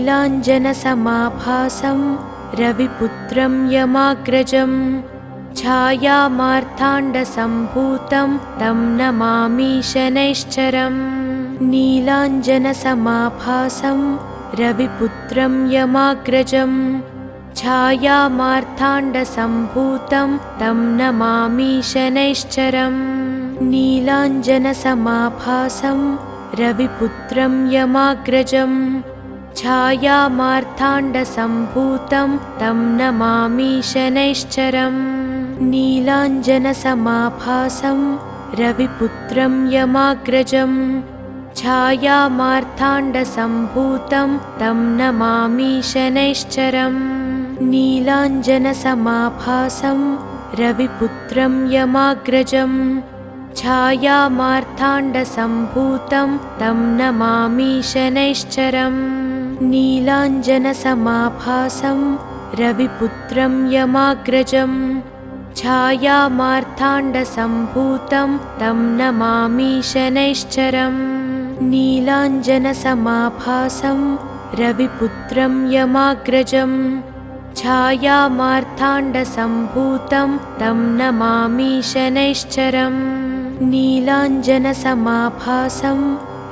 नीलाञ्जनसमाभासं रविपुत्रं यमाग्रजं छायामार्ताण्डसम्भूतं तं नमामि शनैश्चरम्। नीलाञ्जनसमाभासं रविपुत्रं यमाग्रजं छायामार्ताण्डसम्भूतं तं नमामि शनैश्चरम्। नीलाञ्जनसमाभासं रविपुत्रं यमाग्रजं छायामार्ताण्डसम्भूतं तं नमामि शनैश्चरम्। नीलाञ्जनसमाभासं रविपुत्रं यमाग्रजं छायामार्ताण्डसम्भूतं तं नमामि शनैश्चरम्। नीलाञ्जनसमाभासं रविपुत्रं यमाग्रजं छायामार्ताण्डसम्भूतं तं नमामि शनैश्चरम्। नीलाञ्जनसमाभासं रविपुत्रं यमाग्रजं छायामार्ताण्डसम्भूतं तं नमामि शनैश्चरम्। नीलाञ्जनसमाभासं रविपुत्रं यमाग्रजं छायामार्ताण्डसम्भूतं तं नमामि शनैश्चरम्। नीलाञ्जनसमाभासं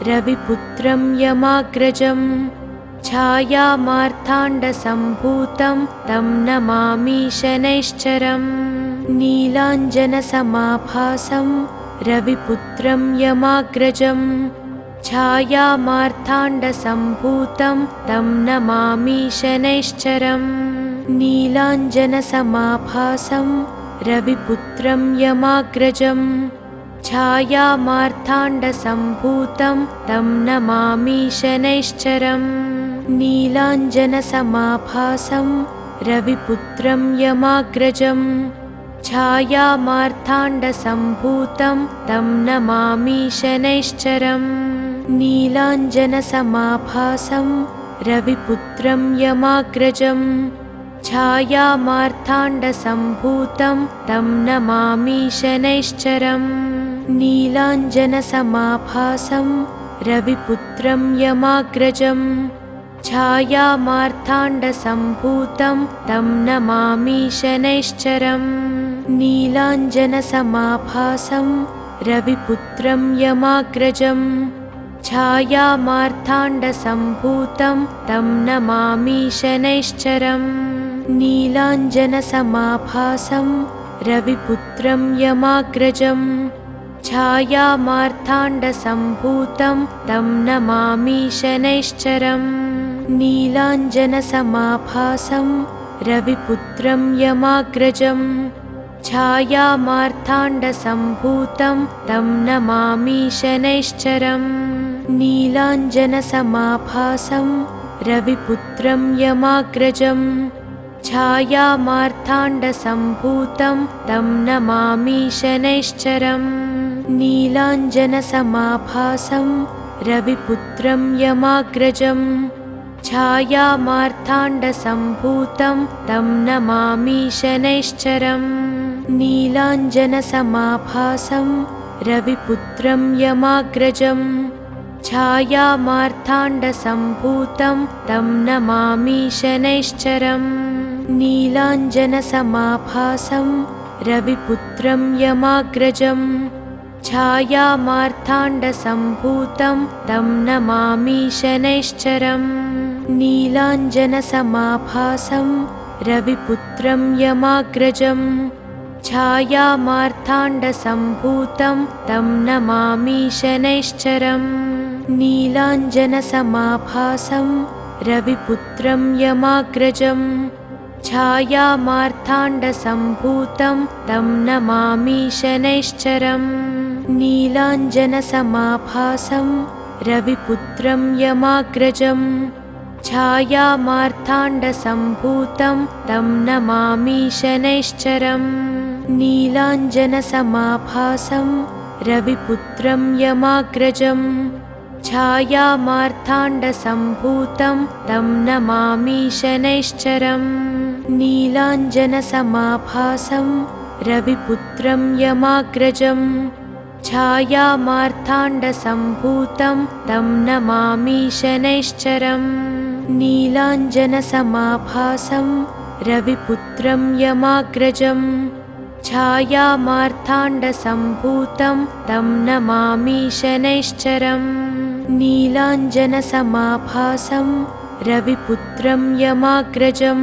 रविपुत्रं यमाग्रजं छायामार्ताण्डसम्भूतं तं नमामि शनैश्चरम्। नीलाञ्जनसमाभासं रविपुत्रं यमाग्रजं छायामार्ताण्डसम्भूतं तं नमामि शनैश्चरम्। नीलाञ्जनसमाभासं रविपुत्रं यमाग्रजं छायामार्ताण्डसम्भूतं तं नमामि शनैश्चरम्। नीलाञ्जनसमाभासं रविपुत्रं यमाग्रजं छायामार्ताण्डसम्भूतं तं नमामि शनैश्चरम्। नीलाञ्जनसमाभासं रविपुत्रं यमाग्रजं छायामार्ताण्डसम्भूतं तं नमामि शनैश्चरम्। नीलाञ्जनसमाभासं रविपुत्रं यमाग्रजं छायामार्ताण्डसम्भूतं तं नमामि शनैश्चरम्। नीलाञ्जनसमाभासं रविपुत्रं यमाग्रजं छायामार्ताण्डसम्भूतं तं नमामि शनैश्चरम्। नीलाञ्जनसमाभासं रविपुत्रं यमाग्रजं छायामार्ताण्डसम्भूतं तं नमामि शनैश्चरम्। नीलाञ्जनसमाभासं रविपुत्रं यमाग्रजं छायामार्ताण्डसम्भूतं तं नमामि शनैश्चरम्। नीलाञ्जनसमाभासं रविपुत्रं यमाग्रजं छायामार्ताण्डसम्भूतं तं नमामि शनैश्चरम्। नीलाञ्जनसमाभासं रविपुत्रं यमाग्रजं छायामार्ताण्डसम्भूतं तं नमामि शनैश्चरम्। नीलाञ्जनसमाभासं रविपुत्रं यमाग्रजं छायामार्ताण्डसम्भूतं तं नमामि शनैश्चरम्। नीलाञ्जनसमाभासं रविपुत्रं यमाग्रजं छायामार्ताण्डसम्भूतं तं नमामि शनैश्चरम्। नीलाञ्जनसमाभासं रविपुत्रं यमाग्रजं छायामार्ताण्डसम्भूतं तं नमामि शनैश्चरम्। नीलाञ्जनसमाभासं रविपुत्रं यमाग्रजं छायामार्ताण्डसम्भूतं तं नमामि शनैश्चरम्। नीलाञ्जनसमाभासं रविपुत्रं यमाग्रजं छायामार्ताण्डसम्भूतं तं नमामि शनैश्चरम्। नीलाञ्जनसमाभासं रविपुत्रं यमाग्रजं छायामार्ताण्डसम्भूतं तं नमामि शनैश्चरम्। नीलाञ्जनसमाभासं रविपुत्रं यमाग्रजं छायामार्ताण्डसम्भूतं तं नमामि शनैश्चरम्। नीलाञ्जनसमाभासं रविपुत्रं यमाग्रजं छायामार्ताण्डसम्भूतं तं नमामि शनैश्चरम् नीलाञ्जनसमाभासं रविपुत्रं यमाग्रजं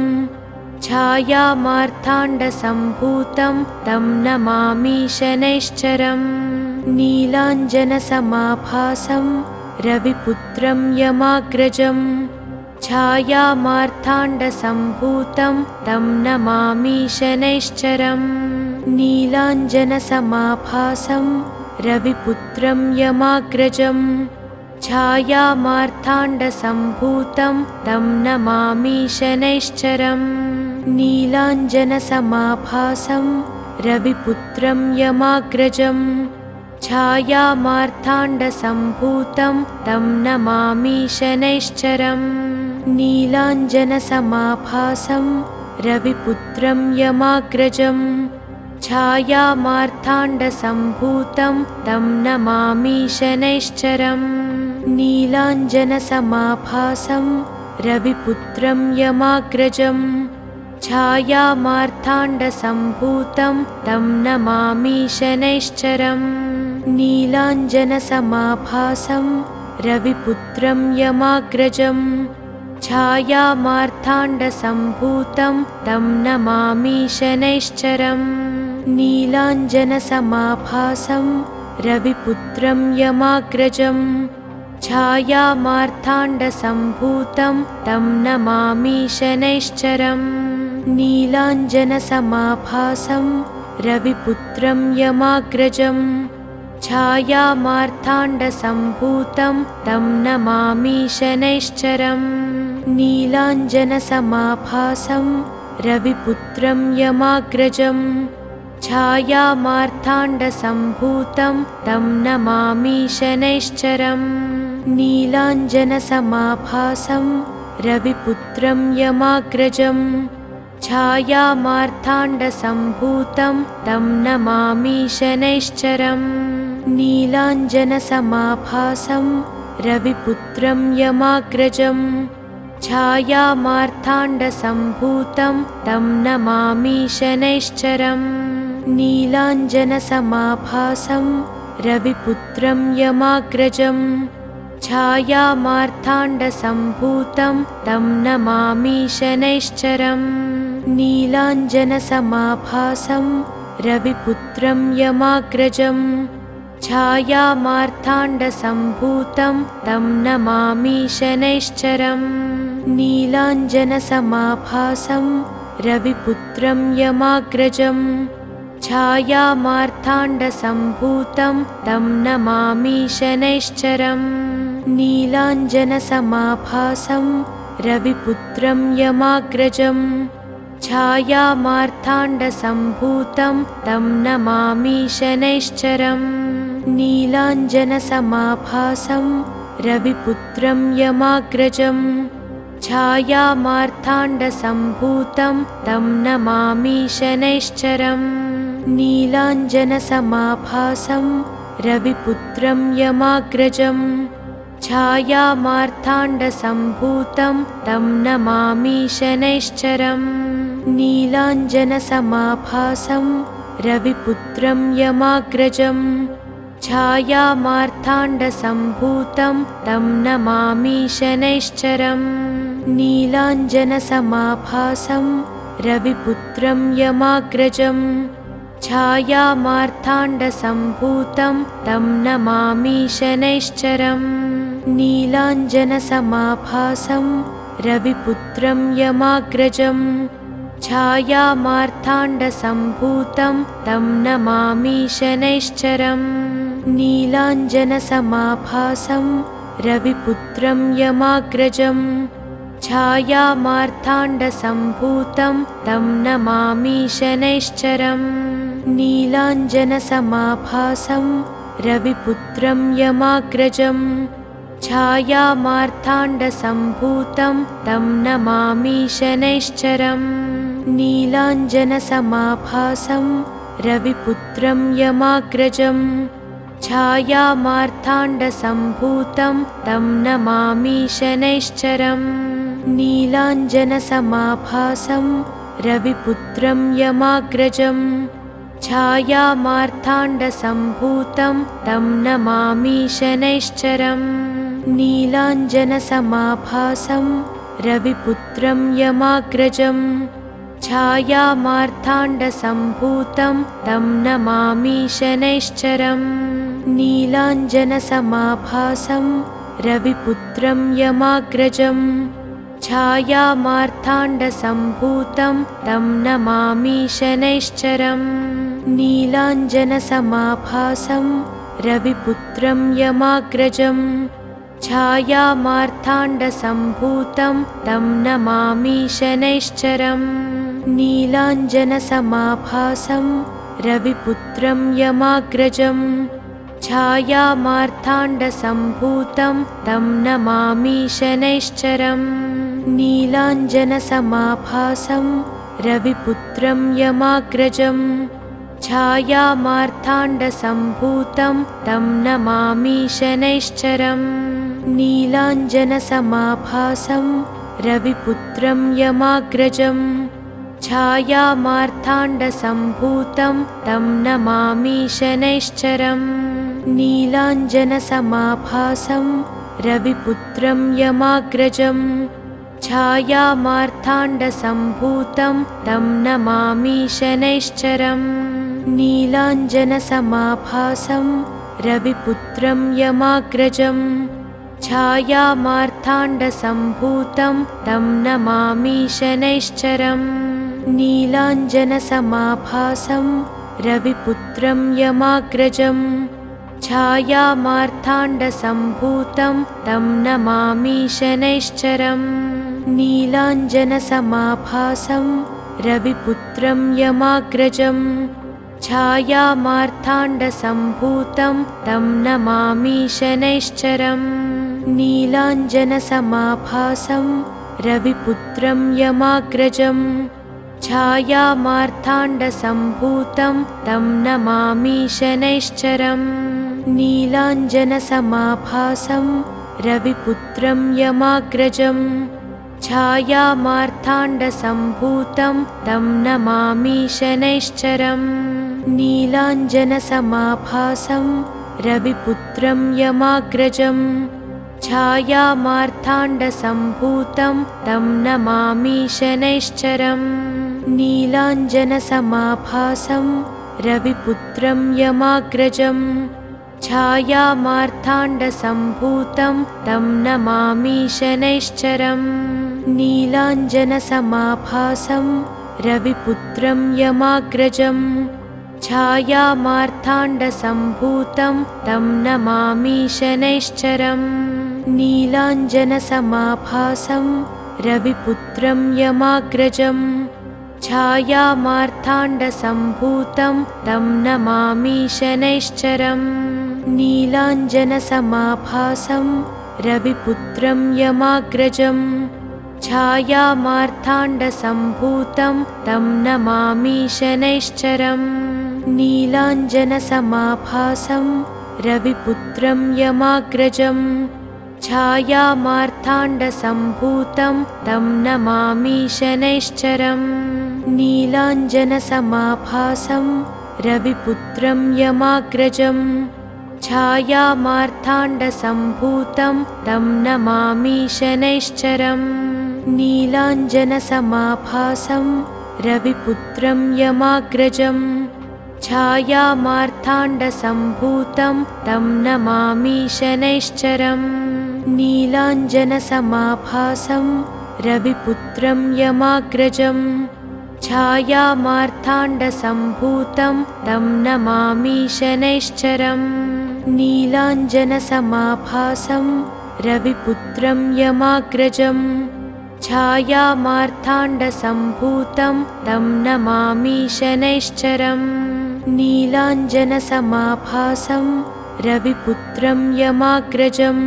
छायामार्ताण्डसम्भूतं तं नमामि शनैश्चरम् नीलाञ्जनसमाभासं रविपुत्रं यमाग्रजं छायामार्ताण्डसम्भूतं तं नमामि शनैश्चरम् नीलाञ्जनसमाभासं रविपुत्रं यमाग्रजं छायामार्ताण्डसम्भूतं तं नमामि शनैश्चरम् नीलाञ्जनसमाभासं रविपुत्रं यमाग्रजं छायामार्ताण्डसम्भूतं तं नमामि शनैश्चरम् नीलाञ्जनसमाभासं रविपुत्रं यमाग्रजं छायामार्ताण्डसम्भूतं तं नमामि शनैश्चरम् नीलाञ्जनसमाभासं रविपुत्रं यमाग्रजं छायामार्ताण्डसम्भूतं तं नमामि शनैश्चरम् नीलाञ्जनसमाभासं रविपुत्रं यमाग्रजं छायामार्ताण्डसम्भूतं तं नमामि शनैश्चरम् नीलाञ्जनसमाभासं रविपुत्रं यमाग्रजं छायामार्ताण्डसम्भूतं तं नमामि शनैश्चरम् नीलाञ्जनसमाभासं रविपुत्रं यमाग्रजं छायामार्ताण्डसम्भूतं तं नमामि शनैश्चरम् नीलाञ्जनसमाभासं रविपुत्रं यमाग्रजं छायामार्ताण्डसम्भूतं तं नमामि शनैश्चरम् नीलाञ्जनसमाभासं रविपुत्रं यमाग्रजं छायामार्ताण्डसम्भूतं तं नमामि शनैश्चरम् नीलाञ्जनसमाभासं रविपुत्रं यमाग्रजं छायामार्ताण्डसम्भूतं तं नमामि शनैश्चरम् नीलाञ्जनसमाभासं रविपुत्रं यमाग्रजं छायामार्ताण्डसम्भूतं तं नमामि शनैश्चरम् नीलाञ्जनसमाभासं रविपुत्रं यमाग्रजं छायामार्ताण्डसम्भूतं तं नमामि शनैश्चरम् नीलाञ्जनसमाभासं रविपुत्रं यमाग्रजं छायामार्ताण्डसम्भूतं तं नमामि शनैश्चरम् नीलाञ्जनसमाभासं रविपुत्रं यमाग्रजं छायामार्ताण्डसम्भूतं तं नमामि शनैश्चरम् नीलाञ्जनसमाभासं रविपुत्रं यमाग्रजं छायामार्ताण्डसम्भूतं तं नमामि शनैश्चरम् नीलाञ्जनसमाभासं रविपुत्रं यमाग्रजं छायामार्ताण्डसम्भूतं तं नमामि शनैश्चरम् नीलाञ्जनसमाभासं रविपुत्रं यमाग्रजं छायामार्ताण्डसम्भूतं तं नमामि शनैश्चरम् नीलाञ्जनसमाभासं रविपुत्रं यमाग्रजं छायामार्ताण्डसम्भूतं तं नमामि शनैश्चरम् नीलाञ्जनसमाभासं रविपुत्रं यमाग्रजं छायामार्ताण्डसम्भूतं तं नमामि शनैश्चरम् नीलाञ्जनसमाभासं रविपुत्रं यमाग्रजं छायामार्ताण्डसम्भूतं तं नमामि शनैश्चरम् नीलाञ्जनसमाभासं रविपुत्रं यमाग्रजं छायामार्ताण्डसम्भूतं तं नमामि शनैश्चरम् नीलाञ्जनसमाभासं रविपुत्रं यमाग्रजं छायामार्ताण्डसम्भूतं तं नमामि शनैश्चरम् नीलाञ्जनसमाभासं रविपुत्रं यमाग्रजं छायामार्ताण्डसम्भूतं तं नमामि शनैश्चरम् नीलाञ्जनसमाभासं रविपुत्रं यमाग्रजं छायामार्ताण्डसम्भूतं तं नमामि शनैश्चरम् नीलाञ्जनसमाभासं रविपुत्रं यमाग्रजं छायामार्ताण्डसम्भूतं तं नमामि शनैश्चरम् नीलाञ्जनसमाभासं रविपुत्रं यमाग्रजं छायामार्ताण्डसम्भूतं तं नमामि शनैश्चरम् नीलाञ्जनसमाभासं रविपुत्रं यमाग्रजं छायामार्ताण्डसम्भूतं तं नमामि शनैश्चरम् नीलाञ्जनसमाभासं रविपुत्रं यमाग्रजं छायामार्ताण्डसम्भूतं तं नमामि शनैश्चरम् नीलाञ्जनसमाभासं रविपुत्रं यमाग्रजं छायामार्ताण्डसम्भूतं तं नमामि शनैश्चरम् नीलाञ्जनसमाभासं रविपुत्रं यमाग्रजं छायामार्ताण्डसम्भूतं तं नमामि शनैश्चरम् नीलाञ्जनसमाभासं रविपुत्रं यमाग्रजं छायामार्ताण्डसम्भूतं तं नमामि शनैश्चरम् नीलाञ्जनसमाभासं रविपुत्रं यमाग्रजं छायामार्ताण्डसम्भूतं तं नमामि शनैश्चरम् नीलाञ्जनसमाभासं रविपुत्रं यमाग्रजं छायामार्ताण्डसम्भूतं तं नमामि शनैश्चरम् नीलाञ्जनसमाभासं रविपुत्रं यमाग्रजं छायामार्ताण्डसम्भूतं तं नमामि शनैश्चरम् नीलाञ्जनसमाभासं रविपुत्रं यमाग्रजं छायामार्ताण्डसम्भूतं तं नमामि शनैश्चरम् नीलाञ्जनसमाभासं रविपुत्रं यमाग्रजं छायामार्ताण्डसम्भूतं तं नमामि शनैश्चरम् नीलाञ्जनसमाभासं रविपुत्रं यमाग्रजं छायामार्ताण्डसम्भूतं तं नमामि शनैश्चरम् नीलाञ्जनसमाभासं रविपुत्रं यमाग्रजं छायामार्ताण्डसम्भूतं तं नमामि शनैश्चरम् नीलाञ्जनसमाभासं रविपुत्रं यमाग्रजं छायामार्ताण्डसम्भूतं तं नमामि शनैश्चरम् नीलाञ्जनसमाभासं रविपुत्रं यमाग्रजं छायामार्ताण्डसम्भूतं तं नमामि शनैश्चरम् नीलाञ्जनसमाभासं रविपुत्रं यमाग्रजं छायामार्ताण्डसम्भूतं तं नमामि शनैश्चरम् नीलाञ्जनसमाभासं रविपुत्रं यमाग्रजं छायामार्ताण्डसम्भूतं तं नमामि शनैश्चरम् नीलाञ्जनसमाभासं रविपुत्रं यमाग्रजं छायामार्ताण्डसम्भूतं तं नमामि शनैश्चरम् नीलाञ्जनसमाभासं रविपुत्रं यमाग्रजं छायामार्ताण्डसम्भूतं तं नमामि शनैश्चरम् नीलाञ्जनसमाभासं रविपुत्रं यमाग्रजं छायामार्ताण्डसम्भूतं तं नमामि शनैश्चरम् नीलाञ्जनसमाभासं रविपुत्रं यमाग्रजं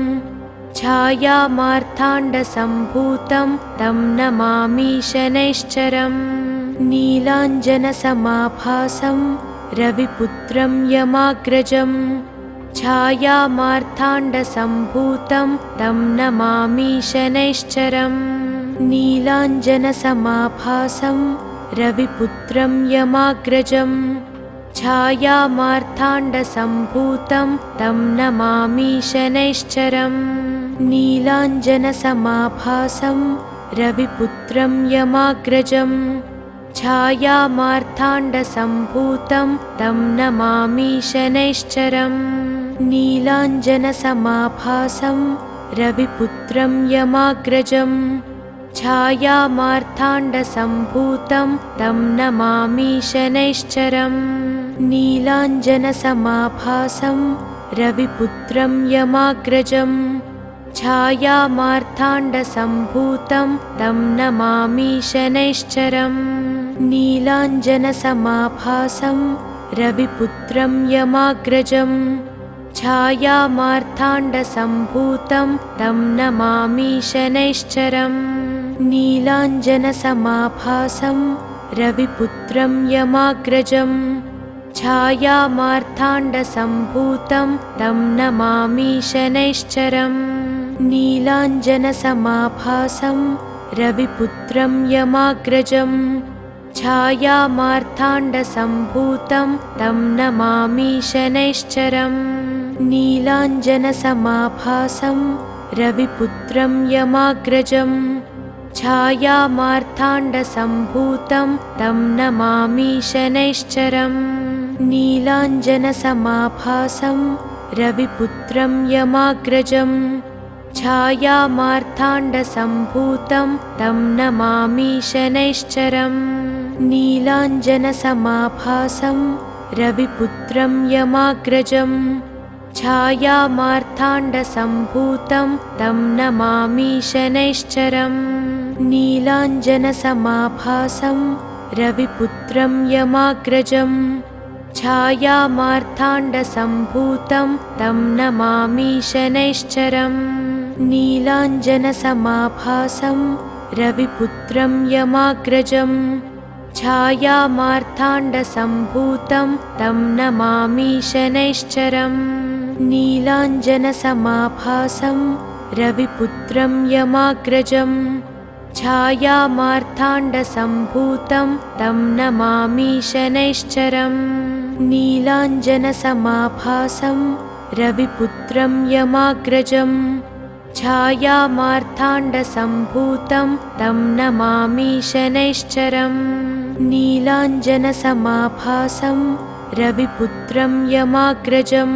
छायामार्ताण्डसम्भूतं तं नमामि शनैश्चरम् नीलाञ्जनसमाभासं रविपुत्रं यमाग्रजं छायामार्ताण्डसम्भूतं तं नमामि शनैश्चरम् नीलाञ्जनसमाभासं रविपुत्रं यमाग्रजं छायामार्ताण्डसम्भूतं तं नमामि शनैश्चरम् नीलाञ्जनसमाभासं रविपुत्रं यमाग्रजं छायामार्ताण्डसम्भूतं तं नमामि शनैश्चरम् नीलाञ्जनसमाभासं रविपुत्रं यमाग्रजं छायामार्ताण्डसम्भूतं तं नमामि शनैश्चरम् नीलाञ्जनसमाभासं रविपुत्रं यमाग्रजं छायामार्ताण्डसम्भूतं तं नमामि शनैश्चरम् नीलाञ्जनसमाभासं रविपुत्रं यमाग्रजं छायामार्ताण्डसम्भूतं तं नमामि शनैश्चरम् नीलाञ्जनसमाभासं रविपुत्रं यमाग्रजं छायामार्ताण्डसम्भूतं तं नमामि शनैश्चरम् नीलाञ्जनसमाभासं रविपुत्रं यमाग्रजं छायामार्ताण्डसम्भूतं तं नमामि शनैश्चरम् नीलाञ्जनसमाभासं रविपुत्रं यमाग्रजं छायामार्ताण्डसम्भूतं तं नमामि शनैश्चरम् नीलाञ्जनसमाभासं रविपुत्रं यमाग्रजं छायामार्ताण्डसम्भूतं तं नमामि शनैश्चरम् नीलाञ्जनसमाभासं रविपुत्रं यमाग्रजं छायामार्ताण्डसम्भूतं तं नमामि शनैश्चरम् नीलाञ्जनसमाभासं रविपुत्रं यमाग्रजं छायामार्ताण्डसम्भूतं तं नमामि शनैश्चरम् नीलाञ्जनसमाभासं रविपुत्रं यमाग्रजं छायामार्ताण्डसम्भूतं तं नमामि शनैश्चरम् नीलाञ्जनसमाभासं रविपुत्रं यमाग्रजं छायामार्ताण्डसम्भूतं तं नमामि शनैश्चरम् नीलाञ्जनसमाभासं रविपुत्रं यमाग्रजं छायामार्ताण्डसम्भूतं तं नमामि शनैश्चरम् नीलाञ्जनसमाभासं रविपुत्रं यमाग्रजं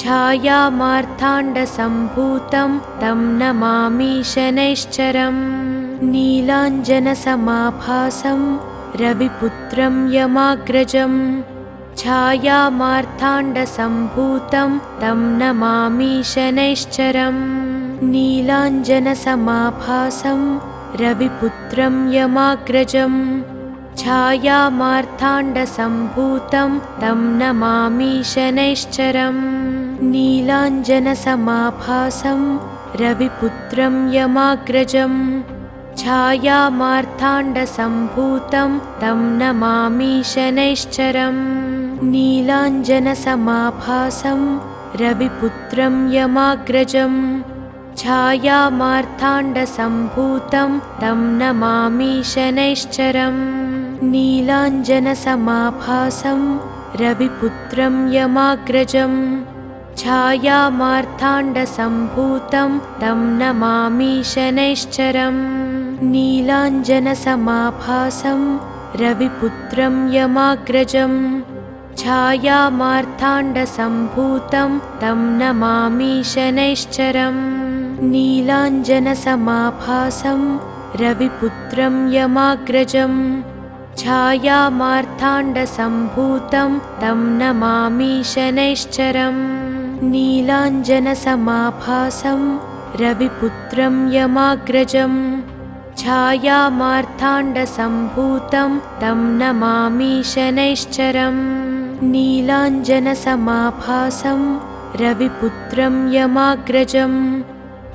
छायामार्ताण्डसम्भूतं तं नमामि शनैश्चरम् नीलाञ्जनसमाभासं रविपुत्रं यमाग्रजं छायामार्ताण्डसम्भूतं तं नमामि शनैश्चरम् नीलाञ्जनसमाभासं रविपुत्रं यमाग्रजं छायामार्ताण्डसम्भूतं तं नमामि शनैश्चरम् नीलाञ्जनसमाभासं रविपुत्रं यमाग्रजं छायामार्ताण्डसम्भूतं तं नमामि शनैश्चरम् नीलाञ्जनसमाभासं रविपुत्रं यमाग्रजं छायामार्ताण्डसम्भूतं तं नमामि शनैश्चरम् नीलाञ्जनसमाभासं रविपुत्रं यमाग्रजं छायामार्ताण्डसम्भूतं तं नमामि शनैश्चरम् नीलाञ्जनसमाभासं रविपुत्रं यमाग्रजं छायामार्ताण्डसम्भूतं तं नमामि शनैश्चरम् नीलाञ्जनसमाभासं रविपुत्रं यमाग्रजं छायामार्ताण्डसम्भूतं तं नमामि शनैश्चरम् नीलाञ्जनसमाभासं रविपुत्रं यमाग्रजं छायामार्ताण्डसम्भूतं तं नमामि शनैश्चरम् नीलाञ्जनसमाभासं रविपुत्रं यमाग्रजं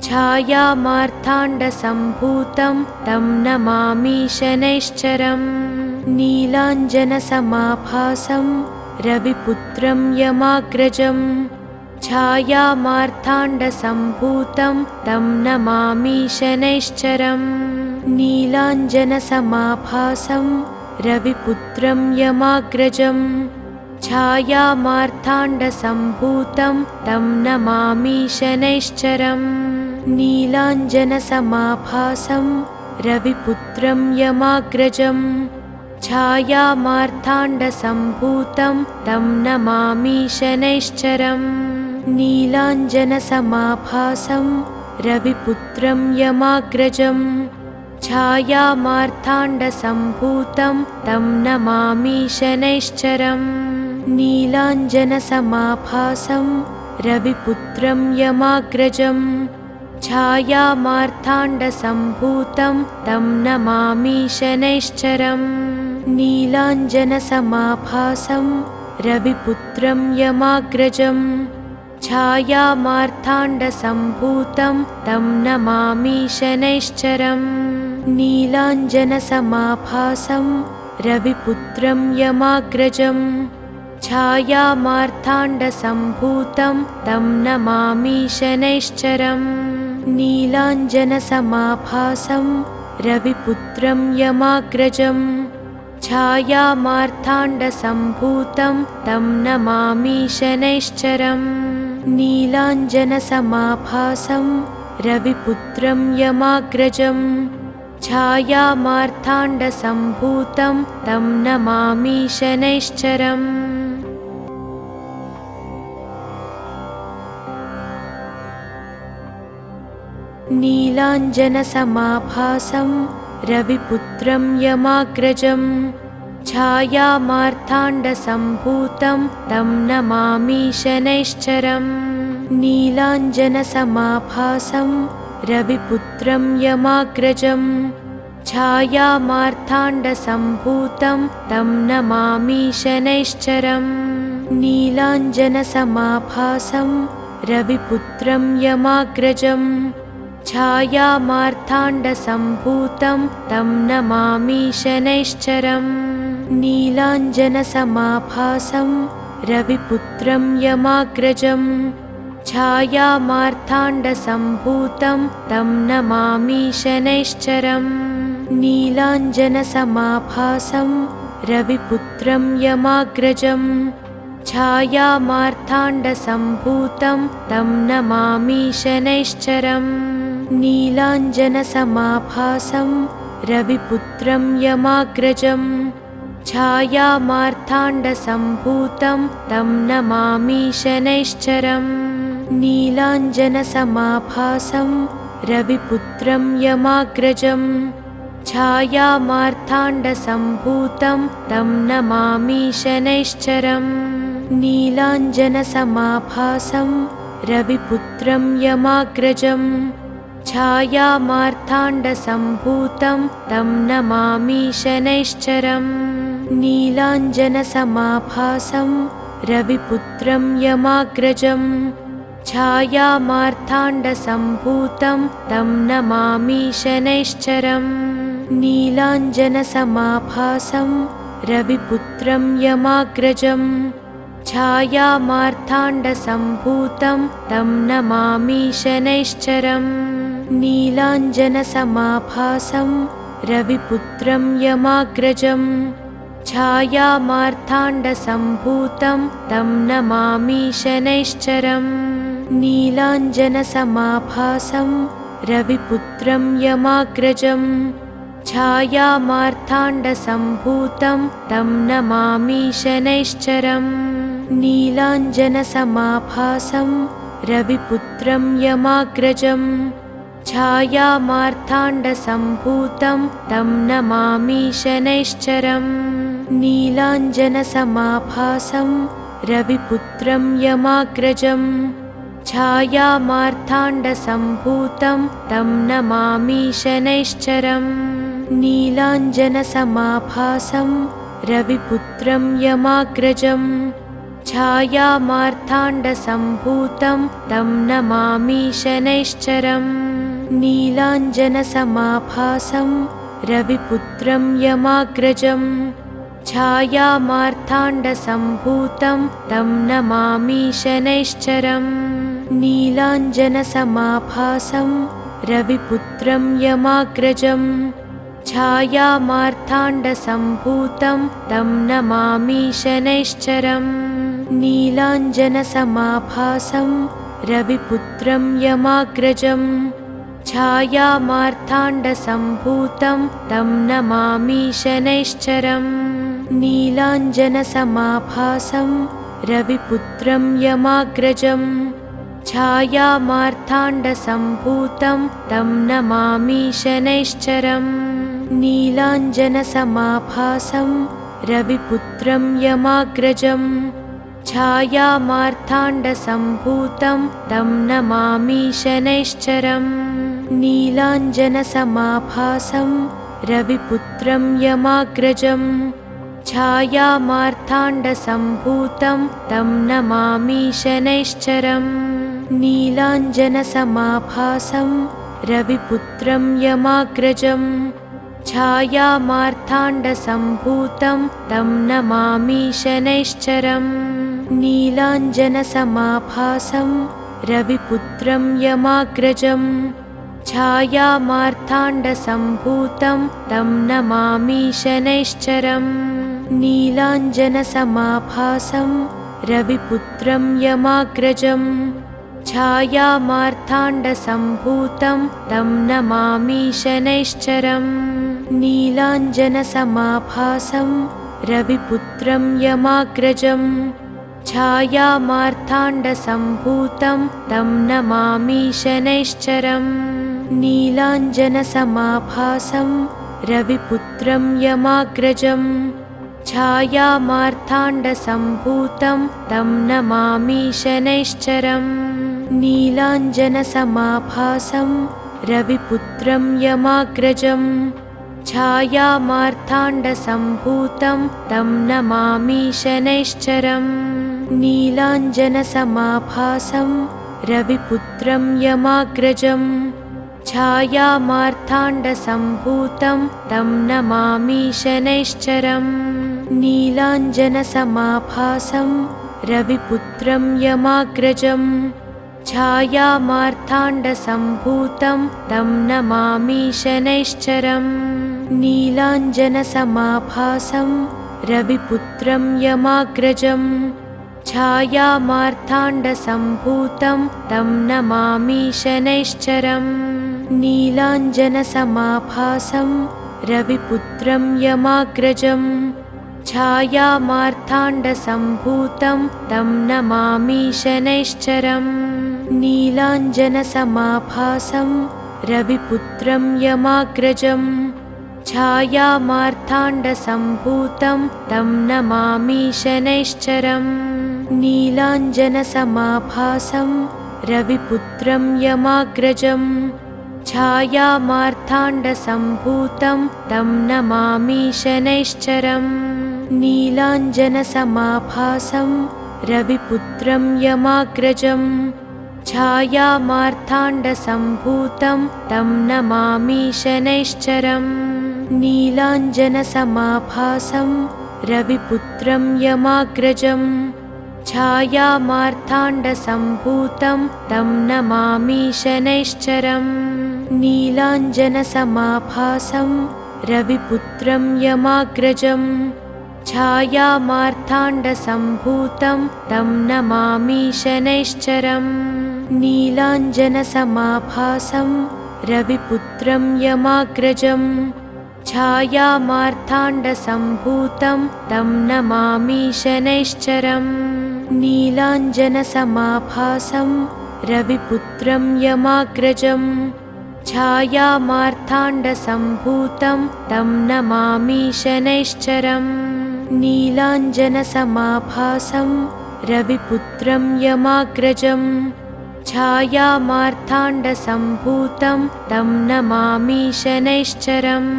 छायामार्ताण्डसम्भूतं तं नमामि शनैश्चरम् नीलाञ्जनसमाभासं रविपुत्रं यमाग्रजं छायामार्ताण्डसम्भूतं तं नमामि शनैश्चरम् नीलाञ्जनसमाभासं रविपुत्रं यमाग्रजं छायामार्ताण्डसम्भूतं तं नमामि शनैश्चरम् नीलाञ्जनसमाभासं रविपुत्रं यमाग्रजं छायामार्ताण्डसम्भूतं तं नमामि शनैश्चरम् नीलाञ्जनसमाभासं रविपुत्रं यमाग्रजं छायामार्ताण्डसम्भूतं तं नमामि शनैश्चरम् नीलाञ्जनसमाभासं रविपुत्रं यमाग्रजं छायामार्ताण्डसम्भूतं तं नमामि शनैश्चरम् नीलाञ्जनसमाभासं रविपुत्रं यमाग्रजं छायामार्ताण्डसम्भूतं तं नमामि शनैश्चरम् नीलाञ्जनसमाभासं रविपुत्रं यमाग्रजं छायामार्ताण्डसम्भूतं तं नमामि शनैश्चरम् नीलाञ्जनसमाभासं रविपुत्रं यमाग्रजं छायामार्ताण्डसम्भूतं तं नमामि शनैश्चरम् नीलाञ्जनसमाभासं रविपुत्रं यमाग्रजं छायामार्ताण्डसम्भूतं तं नमामि शनैश्चरम् नीलाञ्जनसमाभासं रविपुत्रं यमाग्रजं छायामार्ताण्डसम्भूतं तं नमामि शनैश्चरम् नीलाञ्जनसमाभासं रविपुत्रं यमाग्रजं छायामार्ताण्डसम्भूतं तं नमामि शनैश्चरम् नीलाञ्जनसमाभासं रविपुत्रं यमाग्रजं छायामार्ताण्डसम्भूतं तं नमामि शनैश्चरम् नीलाञ्जनसमाभासं रविपुत्रं यमाग्रजं छायामार्ताण्डसम्भूतं तं नमामि शनैश्चरम् नीलाञ्जनसमाभासं रविपुत्रं यमाग्रजं छायामार्ताण्डसम्भूतं तं नमामि शनैश्चरम् नीलाञ्जनसमाभासं रविपुत्रं यमाग्रजं छायामार्ताण्डसम्भूतं तं नमामि शनैश्चरम् नीलाञ्जनसमाभासं रविपुत्रं यमाग्रजं छायामार्ताण्डसम्भूतं तं नमामि शनैश्चरम् नीलाञ्जनसमाभासं रविपुत्रं यमाग्रजं छायामार्ताण्डसम्भूतं तं नमामि शनैश्चरम् नीलाञ्जनसमाभासं रविपुत्रं यमाग्रजं छायामार्ताण्डसम्भूतं तं नमामि शनैश्चरम् नीलाञ्जनसमाभासं रविपुत्रं यमाग्रजं छायामार्ताण्डसम्भूतं तं नमामि शनैश्चरम् नीलाञ्जनसमाभासं रविपुत्रं यमाग्रजं छायामार्ताण्डसम्भूतं तं नमामि शनैश्चरम् नीलाञ्जनसमाभासं रविपुत्रं यमाग्रजं छायामार्ताण्डसम्भूतं तं नमामि शनैश्चरम् नीलाञ्जनसमाभासं रविपुत्रं यमाग्रजं छायामार्ताण्डसम्भूतं तं नमामि शनैश्चरम् नीलाञ्जनसमाभासं रविपुत्रं यमाग्रजं छायामार्ताण्डसम्भूतं तं नमामि शनैश्चरम् नीलाञ्जनसमाभासं रविपुत्रं यमाग्रजं छायामार्ताण्डसम्भूतं तं नमामि शनैश्चरम् नीलाञ्जनसमाभासं रविपुत्रं यमाग्रजं छायामार्ताण्डसम्भूतं तं नमामि शनैश्चरम् नीलाञ्जनसमाभासं रविपुत्रं यमाग्रजं छायामार्ताण्डसम्भूतं तं नमामि शनैश्चरम् नीलाञ्जनसमाभासं रविपुत्रं यमाग्रजम् छायामार्ताण्डसम्भूतं तं नमामि शनैश्चरम् नीलाञ्जनसमाभासं रविपुत्रं यमाग्रजम् छायामार्ताण्डसम्भूतं तं नमामि शनैश्चरम् नीलाञ्जनसमाभासं रविपुत्रं यमाग्रजम् छायामार्ताण्डसम्भूतं तं नमामि शनैश्चरम् नीलाञ्जनसमाभासं रविपुत्रं यमाग्रजम् छायामार्ताण्डसम्भूतं तं नमामि शनैश्चरम् नीलाञ्जनसमाभासं रविपुत्रं यमाग्रजम् छायामार्ताण्डसम्भूतं तं नमामि शनैश्चरम् नीलाञ्जनसमाभासं रविपुत्रं यमाग्रजम् छायामार्ताण्डसम्भूतं तं नमामि शनैश्चरम् नीलाञ्जनसमाभासं रविपुत्रं यमाग्रजम् छायामार्ताण्डसम्भूतं तं नमामि शनैश्चरम् नीलाञ्जनसमाभासं रविपुत्रं यमाग्रजम् छायामार्ताण्डसम्भूतं तं नमामि शनैश्चरम् नीलाञ्जनसमाभासं रविपुत्रं यमाग्रजम् छायामार्ताण्डसम्भूतं तं नमामि शनैश्चरम् नीलाञ्जनसमाभासं रविपुत्रं यमाग्रजम् छायामार्ताण्डसम्भूतं तं नमामि शनैश्चरम् नीलाञ्जनसमाभासं रविपुत्रं यमाग्रजम् छायामार्ताण्डसम्भूतं तं नमामि शनैश्चरम् नीलाञ्जनसमाभासं रविपुत्रं यमाग्रजम् छायामार्ताण्डसम्भूतं तं नमामि शनैश्चरम् नीलाञ्जनसमाभासं रविपुत्रं यमाग्रजम् छायामार्ताण्डसम्भूतं तं नमामि शनैश्चरम् नीलाञ्जनसमाभासं रविपुत्रं यमाग्रजम् छायामार्ताण्डसम्भूतं तं नमामि शनैश्चरम् नीलाञ्जनसमाभासं रविपुत्रं यमाग्रजम् छायामार्ताण्डसम्भूतं तं नमामि शनैश्चरम् नीलाञ्जनसमाभासं रविपुत्रं यमाग्रजम् छायामार्ताण्डसम्भूतं तं नमामि शनैश्चरम् नीलाञ्जनसमाभासं रविपुत्रं यमाग्रजम् छायामार्ताण्डसम्भूतं तं नमामि शनैश्चरम् नीलाञ्जनसमाभासं रविपुत्रं यमाग्रजम् छायामार्ताण्डसम्भूतं तं नमामि शनैश्चरम् नीलाञ्जनसमाभासं रविपुत्रं यमाग्रजम् छायामार्ताण्डसम्भूतं तं नमामि शनैश्चरम् नीलाञ्जनसमाभासं रविपुत्रं यमाग्रजम् छायामार्ताण्डसम्भूतं तं नमामि शनैश्चरम् नीलाञ्जनसमाभासं रविपुत्रं यमाग्रजम् छायामार्ताण्डसम्भूतं तं नमामि शनैश्चरम् नीलाञ्जनसमाभासं रविपुत्रं यमाग्रजम् छायामार्ताण्डसम्भूतं तं नमामि शनैश्चरम्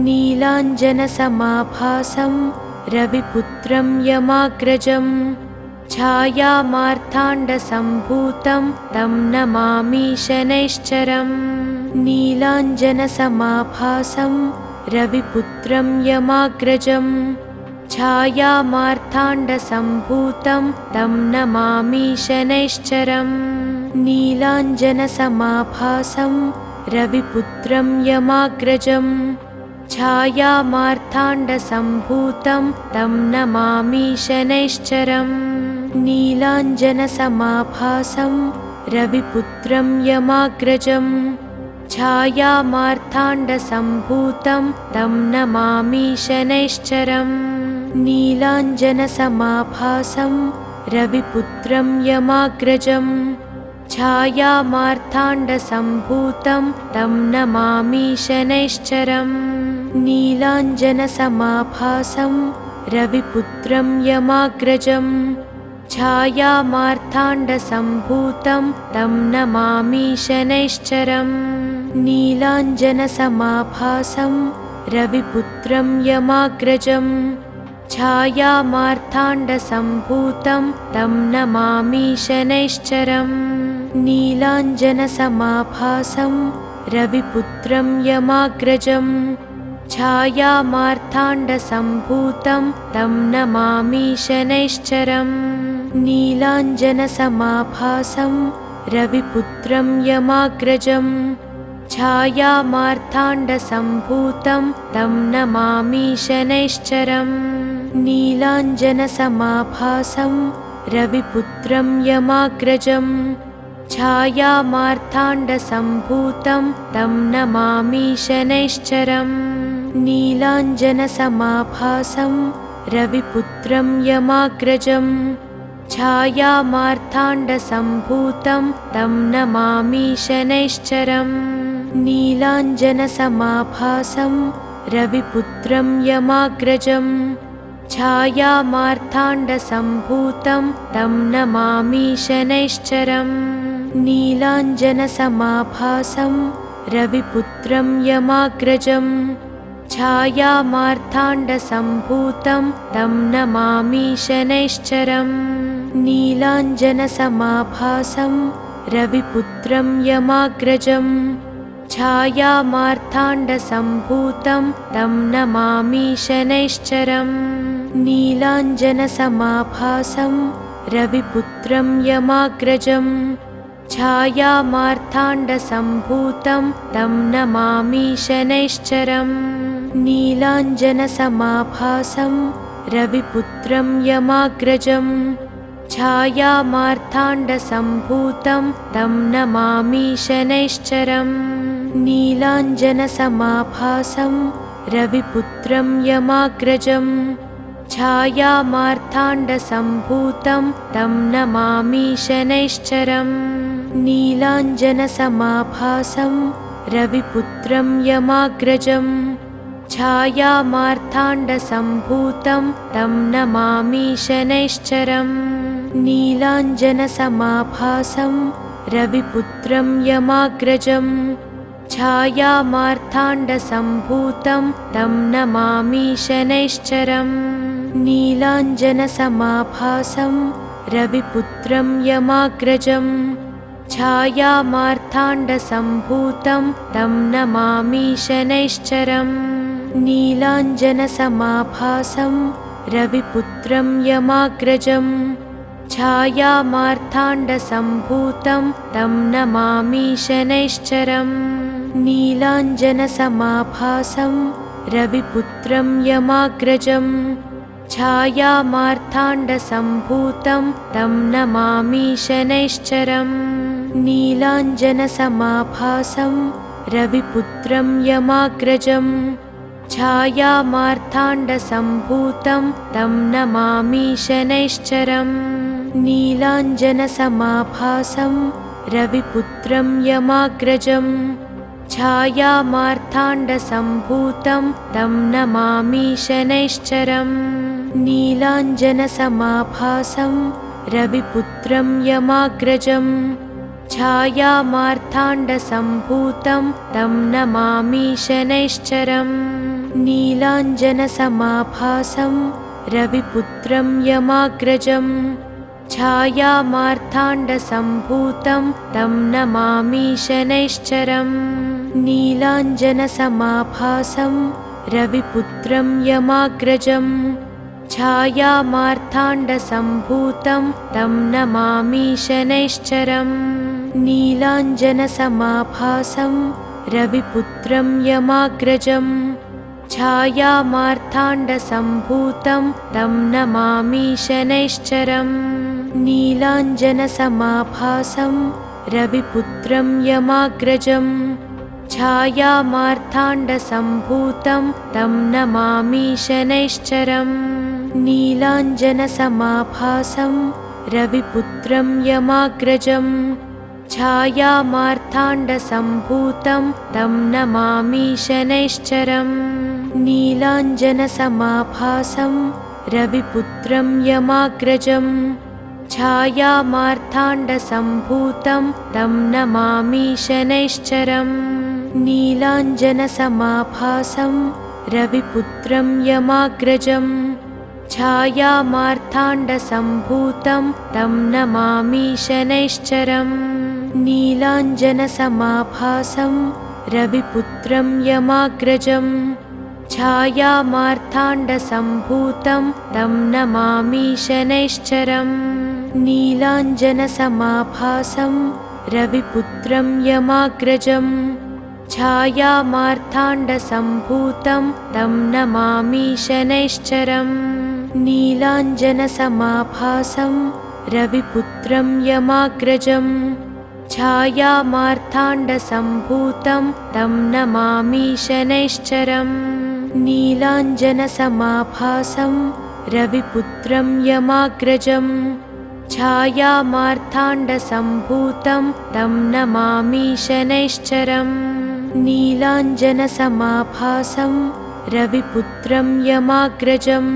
नीलाञ्जनसमाभासं रविपुत्रं यमाग्रजम् छायामार्ताण्डसम्भूतं तं नमामि शनैश्चरम् नीलाञ्जनसमाभासं रविपुत्रं यमाग्रजम् छायामार्ताण्डसम्भूतं तं नमामि शनैश्चरम् नीलाञ्जनसमाभासं रविपुत्रं यमाग्रजम् छायामार्ताण्डसम्भूतं तं नमामि शनैश्चरम् नीलाञ्जनसमाभासं रविपुत्रं यमाग्रजम् छायामार्ताण्डसम्भूतं तं नमामि शनैश्चरम् नीलाञ्जनसमाभासं रविपुत्रं यमाग्रजम् छायामार्ताण्डसम्भूतं तं नमामि शनैश्चरम् नीलाञ्जनसमाभासं रविपुत्रं यमाग्रजम् छायामार्ताण्डसम्भूतं तं नमामि शनैश्चरम् नीलाञ्जनसमाभासं रविपुत्रं यमाग्रजम् छायामार्ताण्डसम्भूतं तं नमामि शनैश्चरम् नीलाञ्जनसमाभासं रविपुत्रं यमाग्रजम् छायामार्ताण्डसम्भूतं तं नमामि शनैश्चरम् नीलाञ्जनसमाभासं रविपुत्रं यमाग्रजम् छायामार्ताण्डसम्भूतं तं नमामि शनैश्चरम् नीलाञ्जनसमाभासं रविपुत्रं यमाग्रजम् छायामार्ताण्डसम्भूतं तं नमामि शनैश्चरम् नीलाञ्जनसमाभासं रविपुत्रं यमाग्रजम् छायामार्ताण्डसम्भूतं तं नमामि शनैश्चरम् नीलाञ्जनसमाभासं रविपुत्रं यमाग्रजम् छायामार्ताण्डसम्भूतं तं नमामि शनैश्चरम् नीलाञ्जनसमाभासं रविपुत्रं यमाग्रजम् छायामार्ताण्डसम्भूतं तं नमामि शनैश्चरम् नीलाञ्जनसमाभासं रविपुत्रं यमाग्रजम् छायामार्ताण्डसम्भूतं तं नमामि शनैश्चरम् नीलाञ्जनसमाभासं रविपुत्रं यमाग्रजम् छायामार्ताण्डसम्भूतं तं नमामि शनैश्चरम् नीलाञ्जनसमाभासं रविपुत्रं यमाग्रजम् छायामार्ताण्डसम्भूतं तं नमामि शनैश्चरम् नीलाञ्जनसमाभासं रविपुत्रं यमाग्रजम् छायामार्ताण्डसम्भूतं तं नमामि शनैश्चरम् नीलाञ्जनसमाभासं रविपुत्रं यमाग्रजम् छायामार्ताण्डसम्भूतं तं नमामि शनैश्चरम् नीलाञ्जनसमाभासं रविपुत्रं यमाग्रजम् छायामार्ताण्डसम्भूतं तं नमामि शनैश्चरम् नीलाञ्जनसमाभासं रविपुत्रं यमाग्रजम् छायामार्ताण्डसम्भूतं तं नमामि शनैश्चरम् नीलाञ्जनसमाभासं रविपुत्रं यमाग्रजम् छायामार्ताण्डसम्भूतं तं नमामि शनैश्चरम् नीलाञ्जनसमाभासं रविपुत्रं यमाग्रजम् छायामार्ताण्डसम्भूतं तं नमामि शनैश्चरम् नीलाञ्जनसमाभासं रविपुत्रं यमाग्रजम् छायामार्ताण्डसम्भूतं तं नमामि शनैश्चरम् नीलाञ्जनसमाभासं रविपुत्रं यमाग्रजम् छायामार्ताण्डसम्भूतं तं नमामि शनैश्चरम् नीलाञ्जनसमाभासं रविपुत्रं यमाग्रजम् छायामार्ताण्डसम्भूतं तं नमामि शनैश्चरम् नीलाञ्जनसमाभासं रविपुत्रं यमाग्रजम् छायामार्ताण्डसम्भूतं तं नमामि शनैश्चरम् नीलाञ्जनसमाभासं रविपुत्रं यमाग्रजम् छायामार्ताण्डसम्भूतं तं नमामि शनैश्चरम् नीलाञ्जनसमाभासं रविपुत्रं यमाग्रजम् छायामार्ताण्डसम्भूतं तं नमामि शनैश्चरम् नीलाञ्जनसमाभासं रविपुत्रं यमाग्रजम् छायामार्ताण्डसम्भूतं तं नमामि शनैश्चरम् नीलाञ्जनसमाभासं रविपुत्रं यमाग्रजम् छायामार्ताण्डसम्भूतं तं नमामि शनैश्चरम् नीलाञ्जनसमाभासं रविपुत्रं यमाग्रजम् छायामार्ताण्डसम्भूतं तं नमामि शनैश्चरम् नीलाञ्जनसमाभासं रविपुत्रं यमाग्रजम् छायामार्ताण्डसम्भूतं तं नमामि शनैश्चरम् नीलाञ्जनसमाभासं रविपुत्रं यमाग्रजम् छायामार्ताण्डसम्भूतं तं नमामि शनैश्चरम् नीलाञ्जनसमाभासं रविपुत्रं यमाग्रजम् छायामार्ताण्डसम्भूतं तं नमामि शनैश्चरम् नीलाञ्जनसमाभासं रविपुत्रं यमाग्रजम् छायामार्ताण्डसम्भूतं तं नमामि शनैश्चरम् नीलाञ्जनसमाभासं रविपुत्रं यमाग्रजम् छायामार्ताण्डसम्भूतं तं नमामि शनैश्चरम् नीलाञ्जनसमाभासं रविपुत्रं यमाग्रजम्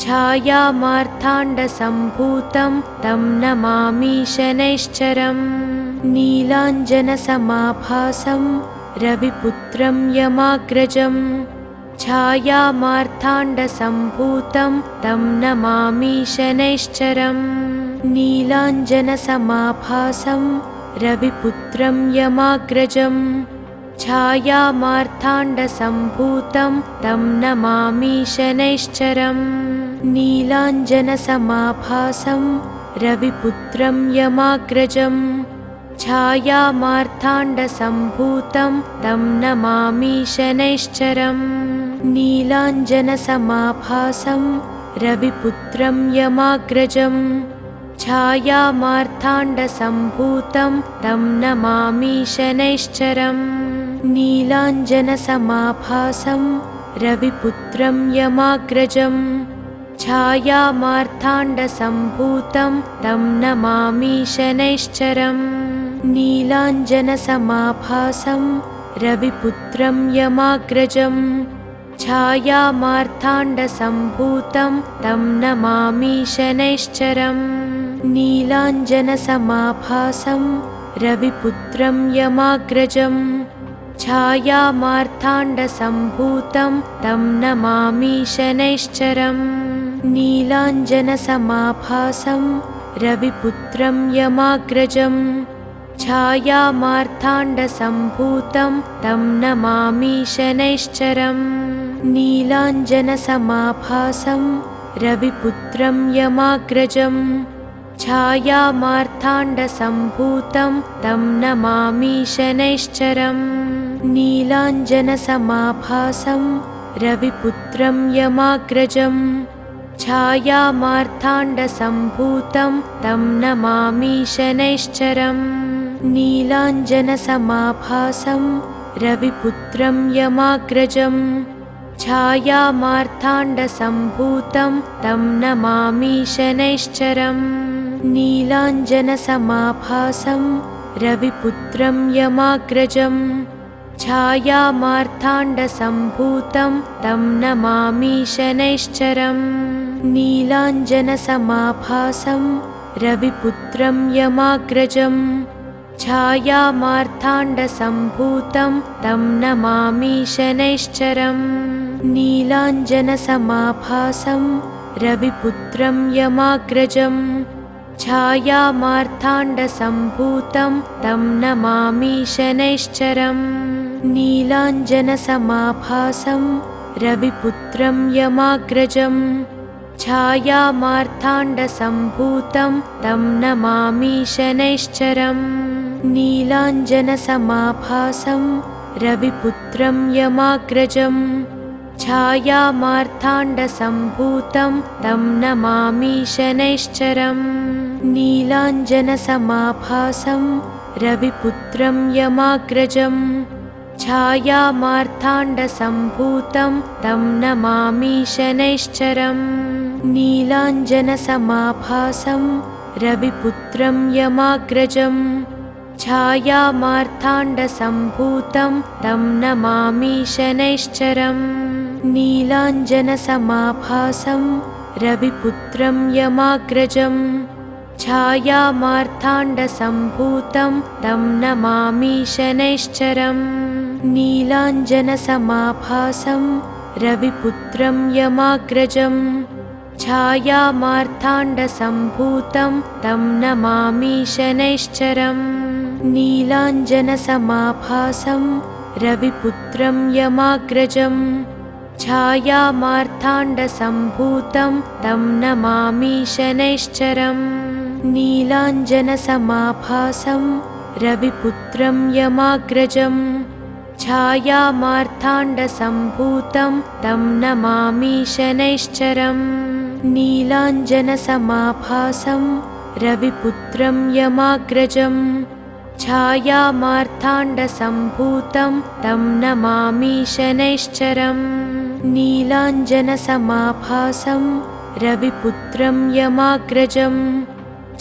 छायामार्ताण्डसम्भूतं तं नमामि शनैश्चरम् नीलाञ्जनसमाभासं रविपुत्रं यमाग्रजम् छायामार्ताण्डसम्भूतं तं नमामि शनैश्चरम् नीलाञ्जनसमाभासं रविपुत्रं यमाग्रजम् छायामार्ताण्डसम्भूतं तं नमामि शनैश्चरम् नीलाञ्जनसमाभासं रविपुत्रं यमाग्रजम् छायामार्ताण्डसम्भूतं तं नमामि शनैश्चरम् नीलाञ्जनसमाभासं रविपुत्रं यमाग्रजम् छायामार्ताण्डसम्भूतं तं नमामि शनैश्चरम् नीलाञ्जनसमाभासं रविपुत्रं यमाग्रजम् छायामार्ताण्डसम्भूतं तं नमामि शनैश्चरम् नीलाञ्जनसमाभासं रविपुत्रं यमाग्रजम् छायामार्ताण्डसम्भूतं तं नमामि शनैश्चरम् नीलाञ्जनसमाभासं रविपुत्रं यमाग्रजम् छायामार्ताण्डसम्भूतं तं नमामि शनैश्चरम् नीलाञ्जनसमाभासं रविपुत्रं यमाग्रजम् छायामार्ताण्डसम्भूतं तं नमामि शनैश्चरम् नीलाञ्जनसमाभासं रविपुत्रं यमाग्रजम् छायामार्ताण्डसम्भूतं तं नमामि शनैश्चरम् नीलाञ्जनसमाभासं रविपुत्रं यमाग्रजम् छायामार्ताण्डसम्भूतं तं नमामि शनैश्चरम् नीलाञ्जनसमाभासं रविपुत्रं यमाग्रजम् छायामार्ताण्डसम्भूतं तं नमामि शनैश्चरम् नीलाञ्जनसमाभासं रविपुत्रं यमाग्रजम् छायामार्ताण्डसम्भूतं तं नमामि शनैश्चरम् नीलाञ्जनसमाभासं रविपुत्रं यमाग्रजम् छायामार्ताण्डसम्भूतं तं नमामि शनैश्चरम् नीलाञ्जनसमाभासं रविपुत्रं यमाग्रजम् छायामार्ताण्डसम्भूतं तं नमामि शनैश्चरम् नीलाञ्जनसमाभासं रविपुत्रं यमाग्रजम् छायामार्ताण्डसम्भूतं तं नमामि शनैश्चरम् नीलाञ्जनसमाभासं रविपुत्रं यमाग्रजम् छायामार्ताण्डसम्भूतं तं नमामि शनैश्चरम् नीलाञ्जनसमाभासं रविपुत्रं यमाग्रजम् छायामार्ताण्डसम्भूतं तं नमामि शनैश्चरम् नीलाञ्जनसमाभासं रविपुत्रं यमाग्रजम् छायामार्ताण्डसम्भूतं तं नमामि शनैश्चरम् नीलाञ्जनसमाभासं रविपुत्रं यमाग्रजम् छायामार्ताण्डसम्भूतं तं नमामि शनैश्चरम् नीलाञ्जनसमाभासं रविपुत्रं यमाग्रजम् छायामार्ताण्डसम्भूतं तं नमामि शनैश्चरम् नीलाञ्जनसमाभासं रविपुत्रं यमाग्रजम् छायामार्ताण्डसम्भूतं तं नमामि शनैश्चरम् नीलाञ्जनसमाभासं रविपुत्रं यमाग्रजम् छायामार्ताण्डसम्भूतं तं नमामि शनैश्चरम् नीलाञ्जनसमाभासं रविपुत्रं यमाग्रजम् छायामार्ताण्डसम्भूतं तं नमामि शनैश्चरम् नीलाञ्जनसमाभासं रविपुत्रं यमाग्रजम्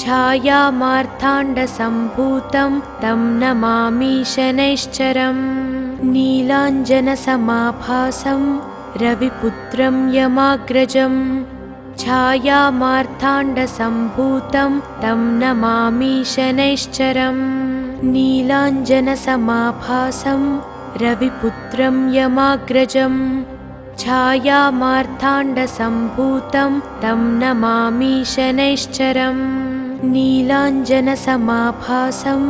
छायामार्ताण्डसम्भूतं तं नमामि शनैश्चरम् नीलाञ्जनसमाभासं रविपुत्रं यमाग्रजम् छायामार्ताण्डसम्भूतं तं नमामि शनैश्चरम् नीलाञ्जनसमाभासं रविपुत्रं यमाग्रजम् छायामार्ताण्डसम्भूतं तं नमामि शनैश्चरम् नीलाञ्जनसमाभासं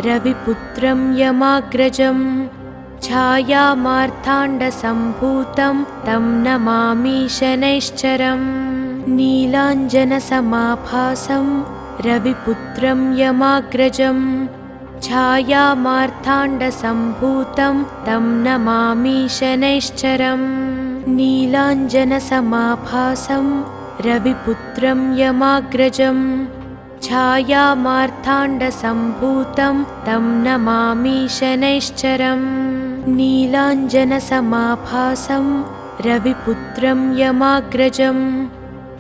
रविपुत्रं यमाग्रजम् छायामार्ताण्डसम्भूतं तं नमामि शनैश्चरम् नीलाञ्जनसमाभासं रविपुत्रं यमाग्रजम् छायामार्ताण्डसम्भूतं तं नमामि शनैश्चरम् नीलाञ्जनसमाभासं रविपुत्रं यमाग्रजम् छायामार्ताण्डसम्भूतं तं नमामि शनैश्चरम् नीलाञ्जनसमाभासं रविपुत्रं यमाग्रजम्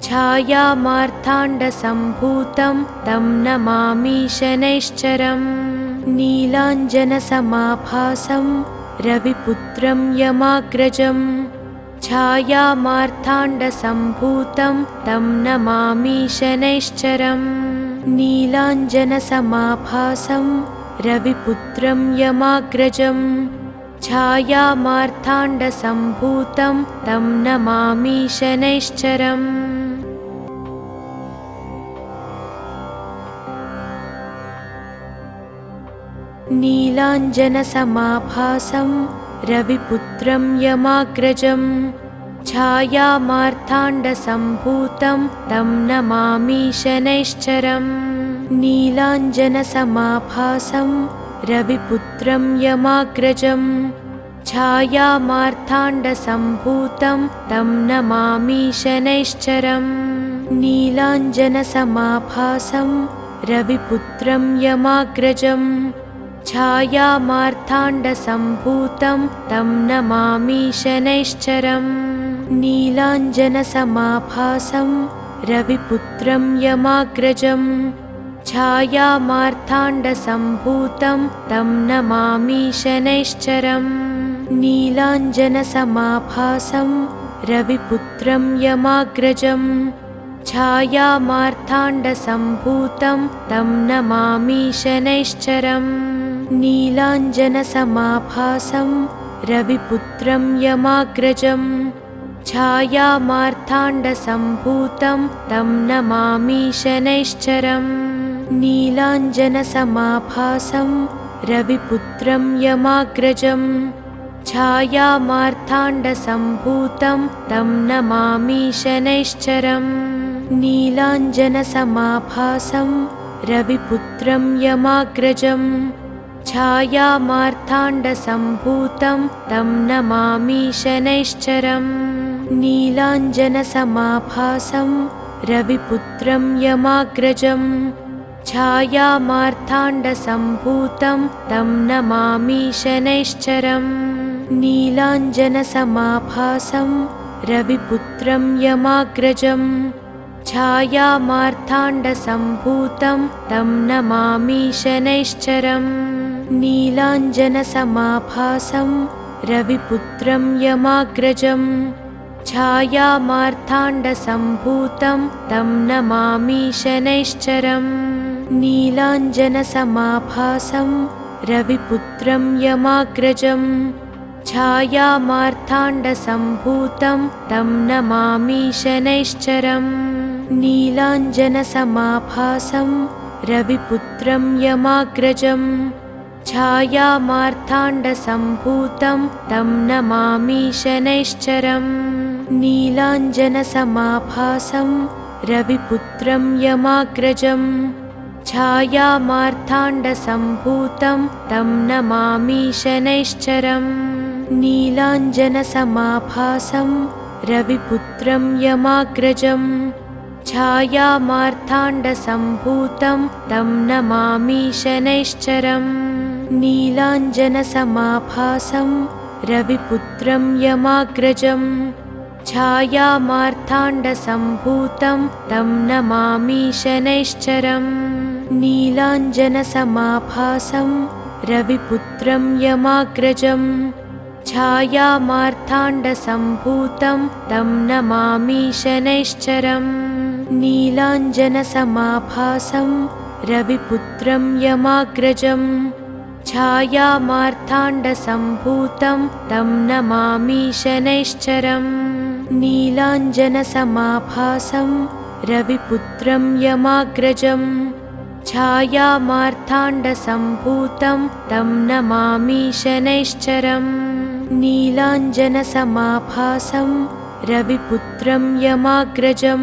छायामार्ताण्डसम्भूतं तं नमामि शनैश्चरम् नीलाञ्जनसमाभासं रविपुत्रं यमाग्रजम् छायामार्ताण्डसम्भूतं तं नमामि शनैश्चरम् नीलाञ्जनसमाभासं रविपुत्रं यमाग्रजम् छायामार्ताण्डसम्भूतं तं नमामि शनैश्चरम् नीलाञ्जनसमाभासं रविपुत्रं यमाग्रजम् छायामार्ताण्डसम्भूतं तं नमामि शनैश्चरम् नीलाञ्जनसमाभासं रविपुत्रं यमाग्रजम् छायामार्ताण्डसम्भूतं तं नमामि शनैश्चरम् नीलाञ्जनसमाभासं रविपुत्रं यमाग्रजम् छायामार्ताण्डसम्भूतं तं नमामि शनैश्चरम् नीलाञ्जनसमाभासं रविपुत्रं यमाग्रजम् छायामार्ताण्डसम्भूतं तं नमामि शनैश्चरम् नीलाञ्जनसमाभासं रविपुत्रं यमाग्रजम् छायामार्ताण्डसम्भूतं तं नमामि शनैश्चरम् नीलाञ्जनसमाभासं रविपुत्रं यमाग्रजम् छायामार्ताण्डसम्भूतं तं नमामि शनैश्चरम् नीलाञ्जनसमाभासं रविपुत्रं यमाग्रजम् छायामार्ताण्डसम्भूतं तं नमामि शनैश्चरम् नीलाञ्जनसमाभासं रविपुत्रं यमाग्रजम् छायामार्ताण्डसम्भूतं तं नमामि शनैश्चरम् नीलाञ्जनसमाभासं रविपुत्रं यमाग्रजं छायामार्ताण्डसम्भूतं तं नमामि शनैश्चरम् नीलाञ्जनसमाभासं रविपुत्रं यमाग्रजं छायामार्ताण्डसम्भूतं तं नमामि शनैश्चरम् नीलाञ्जनसमाभासं रविपुत्रं यमाग्रजं छायामार्ताण्डसम्भूतं तं नमामि शनैश्चरम् नीलाञ्जनसमाभासं रविपुत्रं यमाग्रजं छायामार्ताण्डसम्भूतं तं नमामि शनैश्चरम् नीलाञ्जनसमाभासं रविपुत्रं यमाग्रजं छायामार्ताण्डसम्भूतं तं नमामि शनैश्चरम् नीलाञ्जनसमाभासं रविपुत्रं यमाग्रजं छायामार्ताण्डसम्भूतं तं नमामि शनैश्चरम् नीलाञ्जनसमाभासं रविपुत्रं यमाग्रजं छायामार्ताण्डसम्भूतं तं नमामि शनैश्चरम् नीलाञ्जनसमाभासं रविपुत्रं यमाग्रजं छायामार्ताण्डसम्भूतं तं नमामि शनैश्चरम् नीलाञ्जनसमाभासं रविपुत्रं यमाग्रजं छायामार्ताण्डसम्भूतं तं नमामि शनैश्चरम् नीलाञ्जनसमाभासं रविपुत्रं यमाग्रजं छायामार्ताण्डसम्भूतं तं नमामि शनैश्चरम् नीलाञ्जनसमाभासं रविपुत्रं यमाग्रजं छायामार्ताण्डसम्भूतं तं नमामि शनैश्चरम् नीलाञ्जनसमाभासं रविपुत्रं यमाग्रजं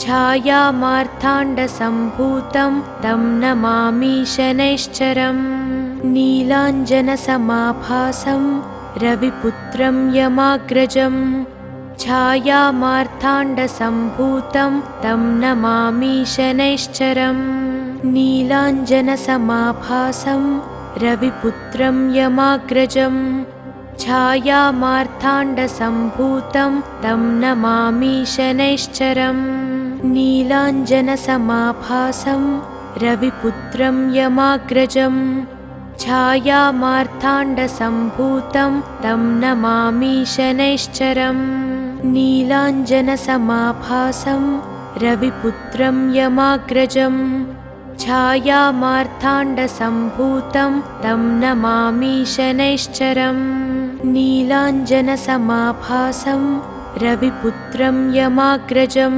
छायामार्ताण्डसम्भूतं तं नमामि शनैश्चरम् नीलाञ्जनसमाभासं रविपुत्रं यमाग्रजं छायामार्ताण्डसम्भूतं तं नमामि शनैश्चरम् नीलाञ्जनसमाभासं रविपुत्रं यमाग्रजं छायामार्ताण्डसम्भूतं तं नमामि शनैश्चरम् नीलाञ्जनसमाभासं रविपुत्रं यमाग्रजं छायामार्ताण्डसम्भूतं तं नमामि शनैश्चरम् नीलाञ्जनसमाभासं रविपुत्रं यमाग्रजं छायामार्ताण्डसम्भूतं तं नमामि शनैश्चरम् नीलाञ्जनसमाभासं रविपुत्रं यमाग्रजं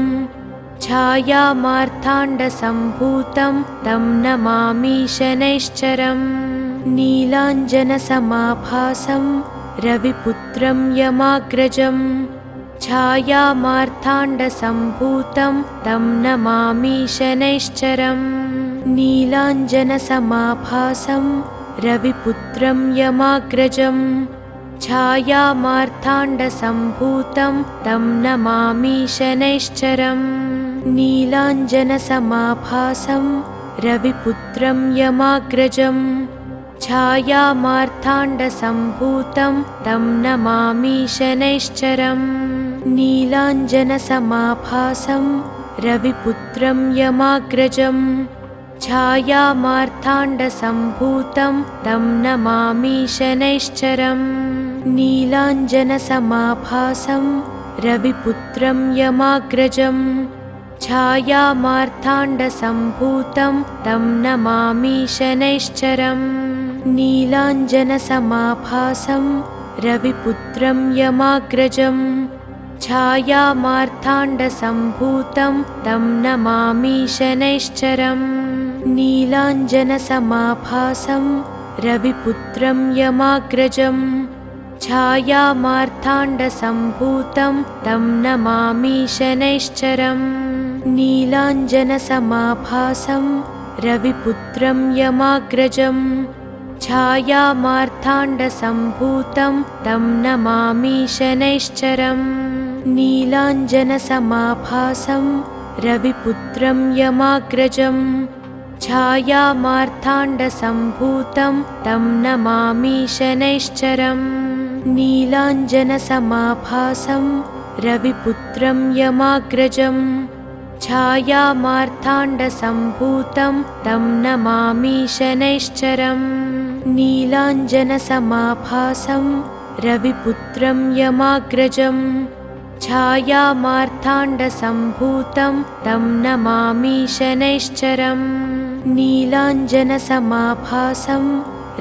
छायामार्ताण्डसम्भूतं तं नमामि शनैश्चरम् नीलाञ्जनसमाभासं रविपुत्रं यमाग्रजं छायामार्ताण्डसम्भूतं तं नमामि शनैश्चरम् नीलाञ्जनसमाभासं रविपुत्रं यमाग्रजं छायामार्ताण्डसम्भूतं तं नमामि शनैश्चरम् नीलाञ्जनसमाभासं रविपुत्रं यमाग्रजं छायामार्ताण्डसम्भूतं तं नमामि शनैश्चरम् नीलाञ्जनसमाभासं रविपुत्रं यमाग्रजं छायामार्ताण्डसम्भूतं तं नमामि शनैश्चरम् नीलाञ्जनसमाभासं रविपुत्रं यमाग्रजं छायामार्ताण्डसम्भूतं तं नमामि शनैश्चरम् नीलाञ्जनसमाभासं रविपुत्रं यमाग्रजं छायामार्ताण्डसम्भूतं तं नमामि शनैश्चरम् नीलाञ्जनसमाभासं रविपुत्रं यमाग्रजं छायामार्ताण्डसम्भूतं तं नमामि शनैश्चरम् नीलाञ्जनसमाभासं रविपुत्रं यमाग्रजं छायामार्ताण्डसम्भूतं तं नमामि शनैश्चरम् नीलाञ्जनसमाभासं रविपुत्रं यमाग्रजम् छायामार्ताण्डसम्भूतं तं नमामि शनैश्चरम् नीलाञ्जनसमाभासं रविपुत्रं यमाग्रजम् छायामार्ताण्डसम्भूतं तं नमामि शनैश्चरम् नीलाञ्जनसमाभासं रविपुत्रं यमाग्रजम् छायामार्ताण्डसम्भूतं तं नमामि शनैश्चरम् नीलाञ्जनसमाभासं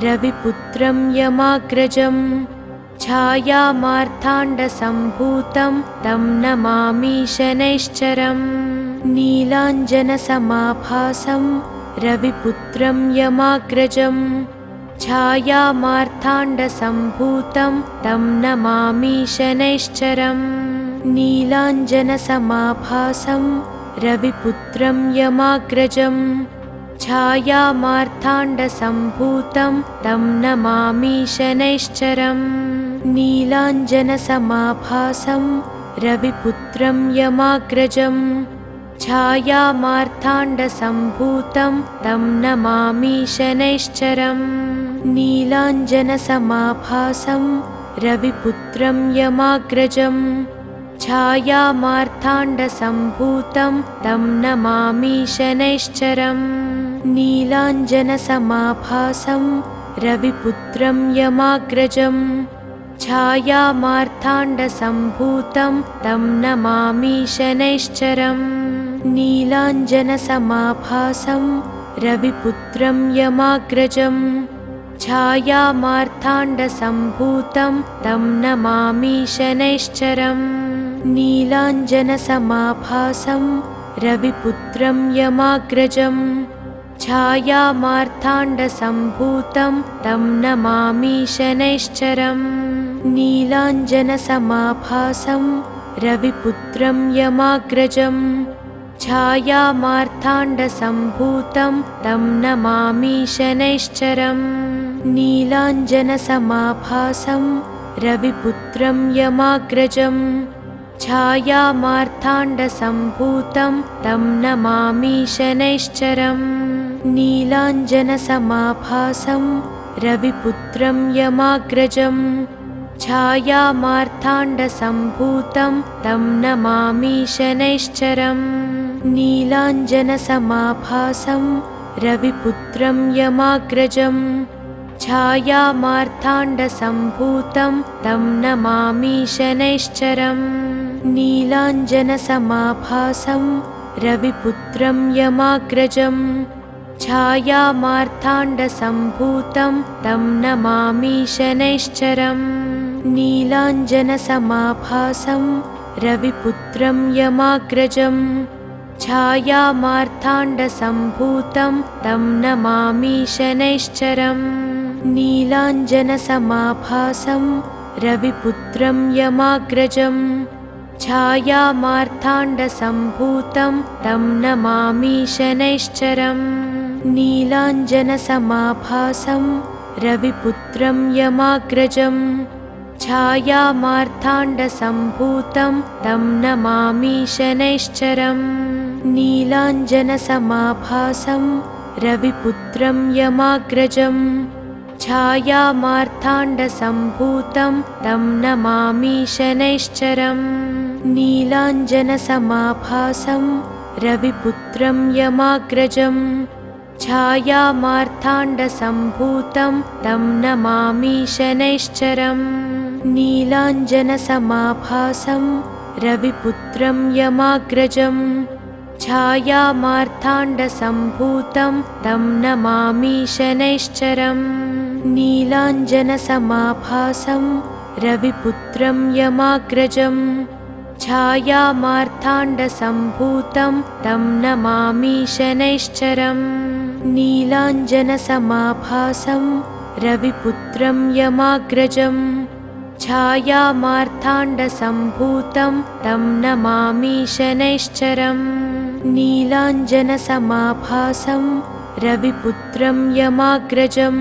रविपुत्रं यमाग्रजम् छायामार्ताण्डसम्भूतं तं नमामि शनैश्चरम् नीलाञ्जनसमाभासं रविपुत्रं यमाग्रजम् छायामार्ताण्डसम्भूतं तं नमामि शनैश्चरम् नीलाञ्जनसमाभासं रविपुत्रं यमाग्रजम् छायामार्ताण्डसम्भूतं तं नमामि शनैश्चरम् नीलाञ्जनसमाभासं रविपुत्रं यमाग्रजम् छायामार्ताण्डसम्भूतं तं नमामि शनैश्चरम् नीलाञ्जनसमाभासं रविपुत्रं यमाग्रजम् छायामार्ताण्डसम्भूतं तं नमामि शनैश्चरम् नीलाञ्जनसमाभासं रविपुत्रं यमाग्रजम् छायामार्ताण्डसम्भूतं तं नमामि शनैश्चरम् नीलाञ्जनसमाभासं रविपुत्रं यमाग्रजम् छायामार्ताण्डसम्भूतं तं नमामि शनैश्चरम् नीलाञ्जनसमाभासं रविपुत्रं यमाग्रजम् छायामार्ताण्डसम्भूतं तं नमामि शनैश्चरम् नीलाञ्जनसमाभासं रविपुत्रं यमाग्रजम् छायामार्ताण्डसम्भूतं तं नमामि शनैश्चरम् नीलाञ्जनसमाभासं रविपुत्रं यमाग्रजम् छायामार्ताण्डसम्भूतं तं नमामि शनैश्चरम् नीलाञ्जनसमाभासं रविपुत्रं यमाग्रजम् छायामार्ताण्डसम्भूतं तं नमामि शनैश्चरम् नीलाञ्जनसमाभासं रविपुत्रं यमाग्रजम् छायामार्ताण्डसम्भूतं तं नमामि शनैश्चरम् नीलाञ्जनसमाभासं रविपुत्रं यमाग्रजम् छायामार्ताण्डसम्भूतं तं नमामि शनैश्चरम् नीलाञ्जनसमाभासं रविपुत्रं यमाग्रजम् छायामार्ताण्डसम्भूतं तं नमामि शनैश्चरम् नीलाञ्जनसमाभासं रविपुत्रं यमाग्रजम् छायामार्ताण्डसम्भूतं तं नमामि शनैश्चरम् नीलाञ्जनसमाभासं रविपुत्रं यमाग्रजम् छायामार्ताण्डसम्भूतं तं नमामि शनैश्चरम् नीलाञ्जनसमाभासं रविपुत्रं यमाग्रजम् छायामार्ताण्डसम्भूतं तं नमामि शनैश्चरम् नीलाञ्जनसमाभासं रविपुत्रं यमाग्रजम् छायामार्ताण्डसम्भूतं तं नमामि शनैश्चरम् नीलाञ्जनसमाभासं रविपुत्रं यमाग्रजम् छायामार्ताण्डसम्भूतं तं नमामि शनैश्चरम् नीलाञ्जनसमाभासं रविपुत्रं यमाग्रजम् छायामार्ताण्डसम्भूतं तं नमामि शनैश्चरम् नीलाञ्जनसमाभासं रविपुत्रं यमाग्रजम् छायामार्ताण्डसम्भूतं तं नमामि शनैश्चरम् नीलाञ्जनसमाभासं रविपुत्रं यमाग्रजम्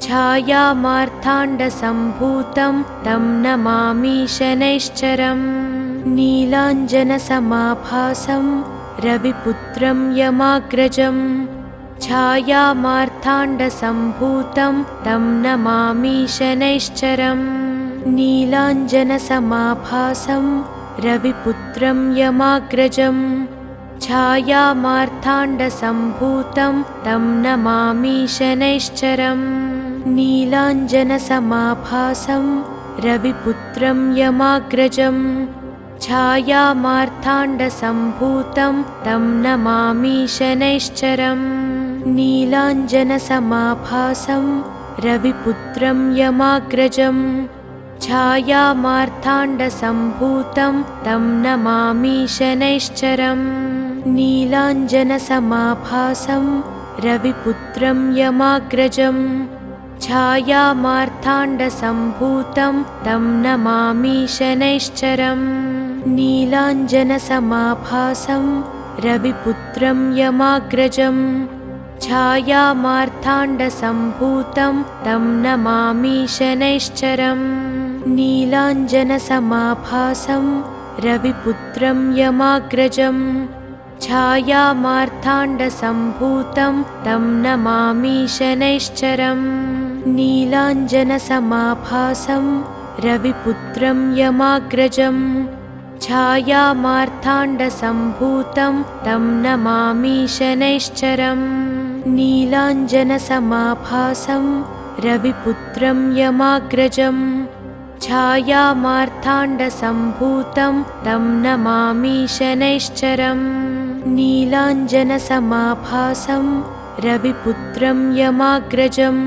छायामार्ताण्डसम्भूतं तं नमामि शनैश्चरम् नीलाञ्जनसमाभासं रविपुत्रं यमाग्रजं छायामार्ताण्डसम्भूतं तं नमामि शनैश्चरम् नीलाञ्जनसमाभासं रविपुत्रं यमाग्रजं छायामार्ताण्डसम्भूतं तं नमामि शनैश्चरम् नीलाञ्जनसमाभासं रविपुत्रं यमाग्रजं छायामार्ताण्डसम्भूतं तं नमामि शनैश्चरम् नीलाञ्जनसमाभासं रविपुत्रं यमाग्रजं छायामार्ताण्डसम्भूतं तं नमामि शनैश्चरम् नीलाञ्जनसमाभासं रविपुत्रं यमाग्रजं छायामार्ताण्डसम्भूतं तं नमामि शनैश्चरम् नीलाञ्जनसमाभासं रविपुत्रं यमाग्रजं छायामार्ताण्डसम्भूतं तं नमामि शनैश्चरम् नीलाञ्जनसमाभासं रविपुत्रं यमाग्रजं छायामार्ताण्डसम्भूतं तं नमामि शनैश्चरम् नीलाञ्जनसमाभासं रविपुत्रं यमाग्रजं छायामार्ताण्डसम्भूतं तं नमामि शनैश्चरम् नीलाञ्जनसमाभासं रविपुत्रं यमाग्रजं छायामार्ताण्डसम्भूतं तं नमामि शनैश्चरम् नीलाञ्जनसमाभासं रविपुत्रं यमाग्रजं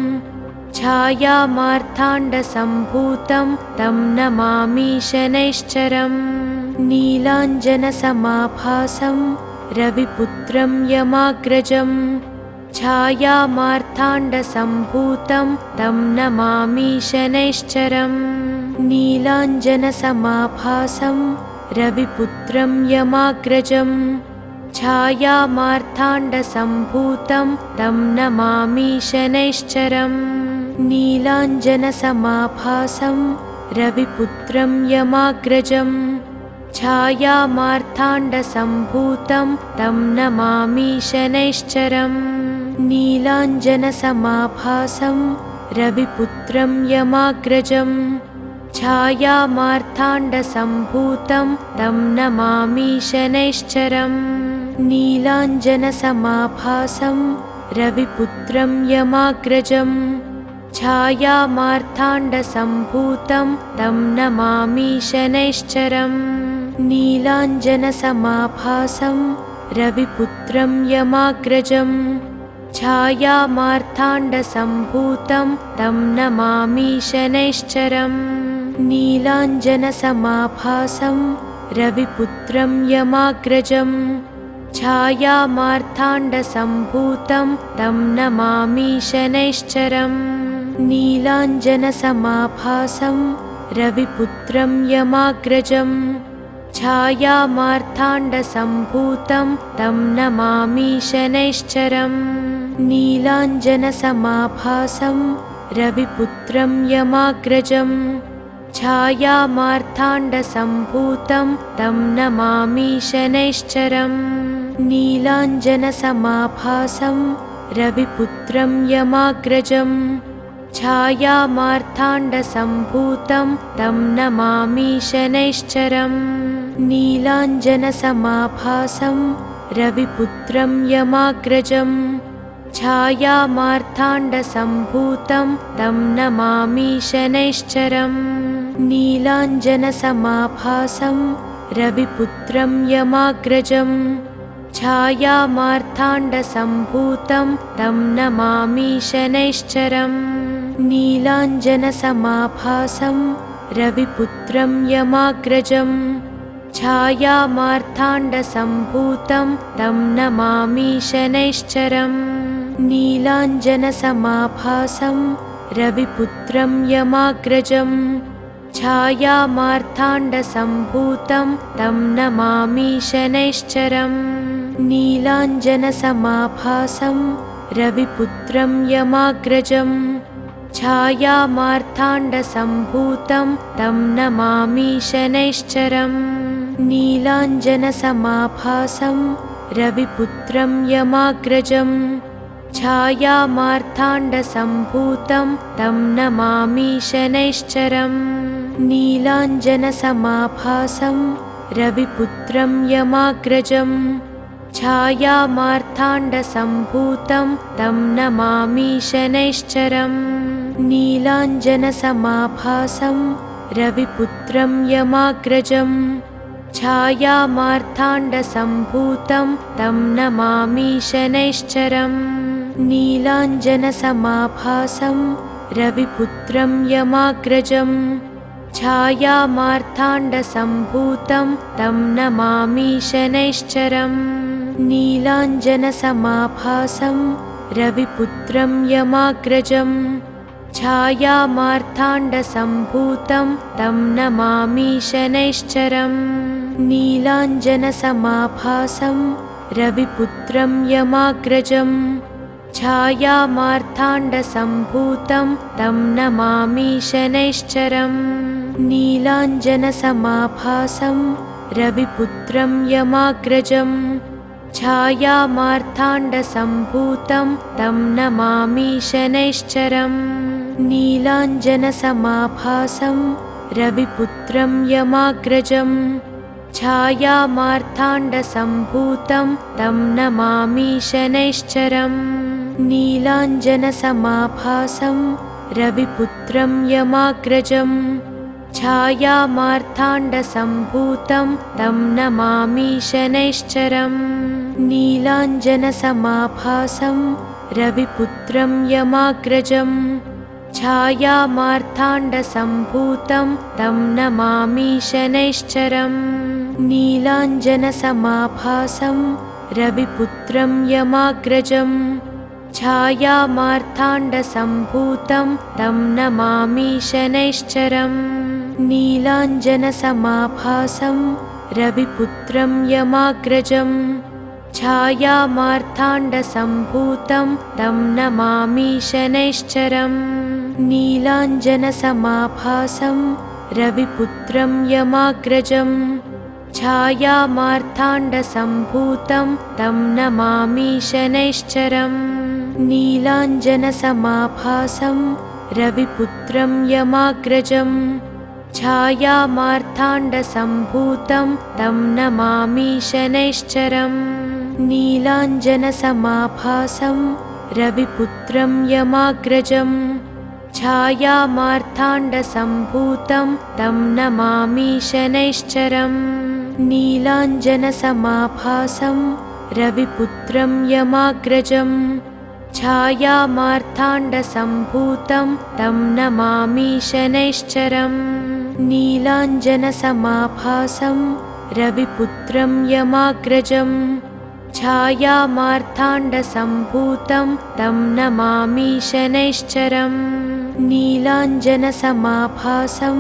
छायामार्ताण्डसम्भूतं तं नमामि शनैश्चरम् नीलाञ्जनसमाभासं रविपुत्रं यमाग्रजं छायामार्ताण्डसम्भूतं तं नमामि शनैश्चरम् नीलाञ्जनसमाभासं रविपुत्रं यमाग्रजं छायामार्ताण्डसम्भूतं तं नमामि शनैश्चरम् नीलाञ्जनसमाभासं रविपुत्रं यमाग्रजं छायामार्ताण्डसम्भूतं तं नमामि शनैश्चरम् नीलाञ्जनसमाभासं रविपुत्रं यमाग्रजं छायामार्ताण्डसम्भूतं तं नमामि शनैश्चरम् नीलाञ्जनसमाभासं रविपुत्रं यमाग्रजं छायामार्ताण्डसम्भूतं तं नमामि शनैश्चरम् नीलाञ्जनसमाभासं रविपुत्रं यमाग्रजं छायामार्ताण्डसम्भूतं तं नमामि शनैश्चरम् नीलाञ्जनसमाभासं रविपुत्रं यमाग्रजं छायामार्ताण्डसम्भूतं तं नमामि शनैश्चरम् नीलाञ्जनसमाभासं रविपुत्रं यमाग्रजं छायामार्ताण्डसम्भूतं तं नमामि शनैश्चरम् नीलाञ्जनसमाभासं रविपुत्रं यमाग्रजं छायामार्ताण्डसम्भूतं तं नमामि शनैश्चरम् नीलाञ्जनसमाभासं रविपुत्रं यमाग्रजं छायामार्ताण्डसम्भूतं तं नमामि शनैश्चरम् नीलाञ्जनसमाभासं रविपुत्रं यमाग्रजं छायामार्ताण्डसम्भूतं तं नमामि शनैश्चरम् नीलाञ्जनसमाभासं रविपुत्रं यमाग्रजं छायामार्ताण्डसम्भूतं तं नमामि शनैश्चरम् नीलाञ्जनसमाभासं रविपुत्रं यमाग्रजं छायामार्ताण्डसम्भूतं तं नमामि शनैश्चरम् नीलाञ्जनसमाभासं रविपुत्रं यमाग्रजं छायामार्ताण्डसम्भूतं तं नमामि शनैश्चरम् नीलाञ्जनसमाभासं रविपुत्रं यमाग्रजं छायामार्ताण्डसम्भूतं तं नमामि शनैश्चरम् नीलाञ्जनसमाभासं रविपुत्रं यमाग्रजम् छायामार्ताण्डसम्भूतं तं नमामि शनैश्चरम् नीलाञ्जनसमाभासं रविपुत्रं यमाग्रजम् छायामार्ताण्डसम्भूतं तं नमामि शनैश्चरम् नीलाञ्जनसमाभासं रविपुत्रं यमाग्रजम् छायामार्ताण्डसम्भूतं तं नमामि शनैश्चरम् नीलाञ्जनसमाभासं रविपुत्रं यमाग्रजम् छायामार्ताण्डसम्भूतं तं नमामि शनैश्चरम् नीलाञ्जनसमाभासं रविपुत्रं यमाग्रजम् छायामार्ताण्डसम्भूतं तं नमामि शनैश्चरम् नीलाञ्जनसमाभासं रविपुत्रं यमाग्रजम् छायामार्ताण्डसम्भूतं तं नमामि शनैश्चरम् नीलाञ्जनसमाभासं रविपुत्रं यमाग्रजम् छायामार्ताण्डसम्भूतं तं नमामि शनैश्चरम् नीलाञ्जनसमाभासं रविपुत्रं यमाग्रजम् छायामार्ताण्डसम्भूतं तं नमामि शनैश्चरम् नीलाञ्जनसमाभासं रविपुत्रं यमाग्रजम् छायामार्ताण्डसम्भूतं तं नमामि शनैश्चरम् नीलाञ्जनसमाभासं रविपुत्रं यमाग्रजम् छायामार्ताण्डसम्भूतं तं नमामि शनैश्चरम् नीलाञ्जनसमाभासं रविपुत्रं यमाग्रजम् छायामार्ताण्डसम्भूतं तं नमामि शनैश्चरम् नीलाञ्जनसमाभासं रविपुत्रं यमाग्रजम् छायामार्ताण्डसम्भूतं तं नमामि शनैश्चरम् नीलाञ्जनसमाभासं रविपुत्रं यमाग्रजम् छायामार्ताण्डसम्भूतं तं नमामि शनैश्चरम् नीलाञ्जनसमाभासं रविपुत्रं यमाग्रजम् छायामार्ताण्डसम्भूतं तं नमामि शनैश्चरम् नीलाञ्जनसमाभासं रविपुत्रं यमाग्रजम् छायामार्ताण्डसम्भूतं तं नमामि शनैश्चरम् नीलाञ्जनसमाभासं रविपुत्रं यमाग्रजम् छायामार्ताण्डसम्भूतं तं नमामि शनैश्चरम् नीलाञ्जनसमाभासं रविपुत्रं यमाग्रजम् छायामार्ताण्डसम्भूतं तं नमामि शनैश्चरम् नीलाञ्जनसमाभासं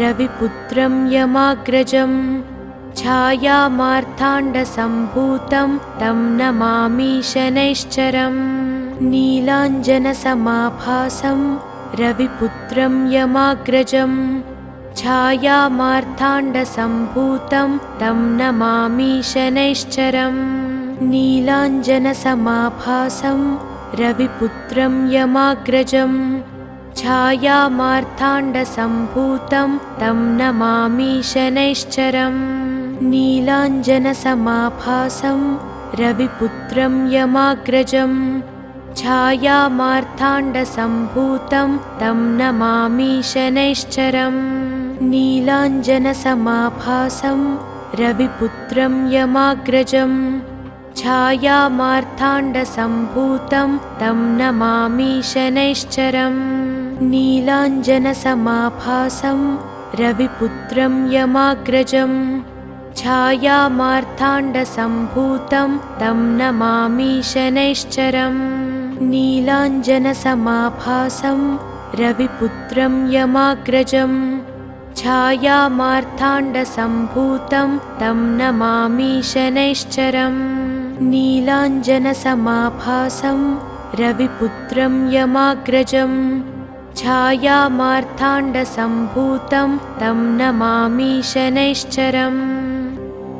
रविपुत्रं यमाग्रजम् छायामार्ताण्डसम्भूतं तं नमामि शनैश्चरम् नीलाञ्जनसमाभासं रविपुत्रं यमाग्रजम् छायामार्ताण्डसम्भूतं तं नमामि शनैश्चरम् नीलाञ्जनसमाभासं रविपुत्रं यमाग्रजम् छायामार्ताण्डसम्भूतं तं नमामि शनैश्चरम् नीलाञ्जनसमाभासं रविपुत्रं यमाग्रजम् छायामार्ताण्डसम्भूतं तं नमामि शनैश्चरम् नीलाञ्जनसमाभासं रविपुत्रं यमाग्रजम् छायामार्ताण्डसम्भूतं तं नमामि शनैश्चरम् नीलाञ्जनसमाभासं रविपुत्रं यमाग्रजम् छायामार्ताण्डसम्भूतं तं नमामि शनैश्चरम् नीलाञ्जनसमाभासं रविपुत्रं यमाग्रजम् छायामार्ताण्डसम्भूतं तं नमामि शनैश्चरम् नीलाञ्जनसमाभासं रविपुत्रं यमाग्रजम् छायामार्ताण्डसम्भूतं तं नमामि शनैश्चरम्।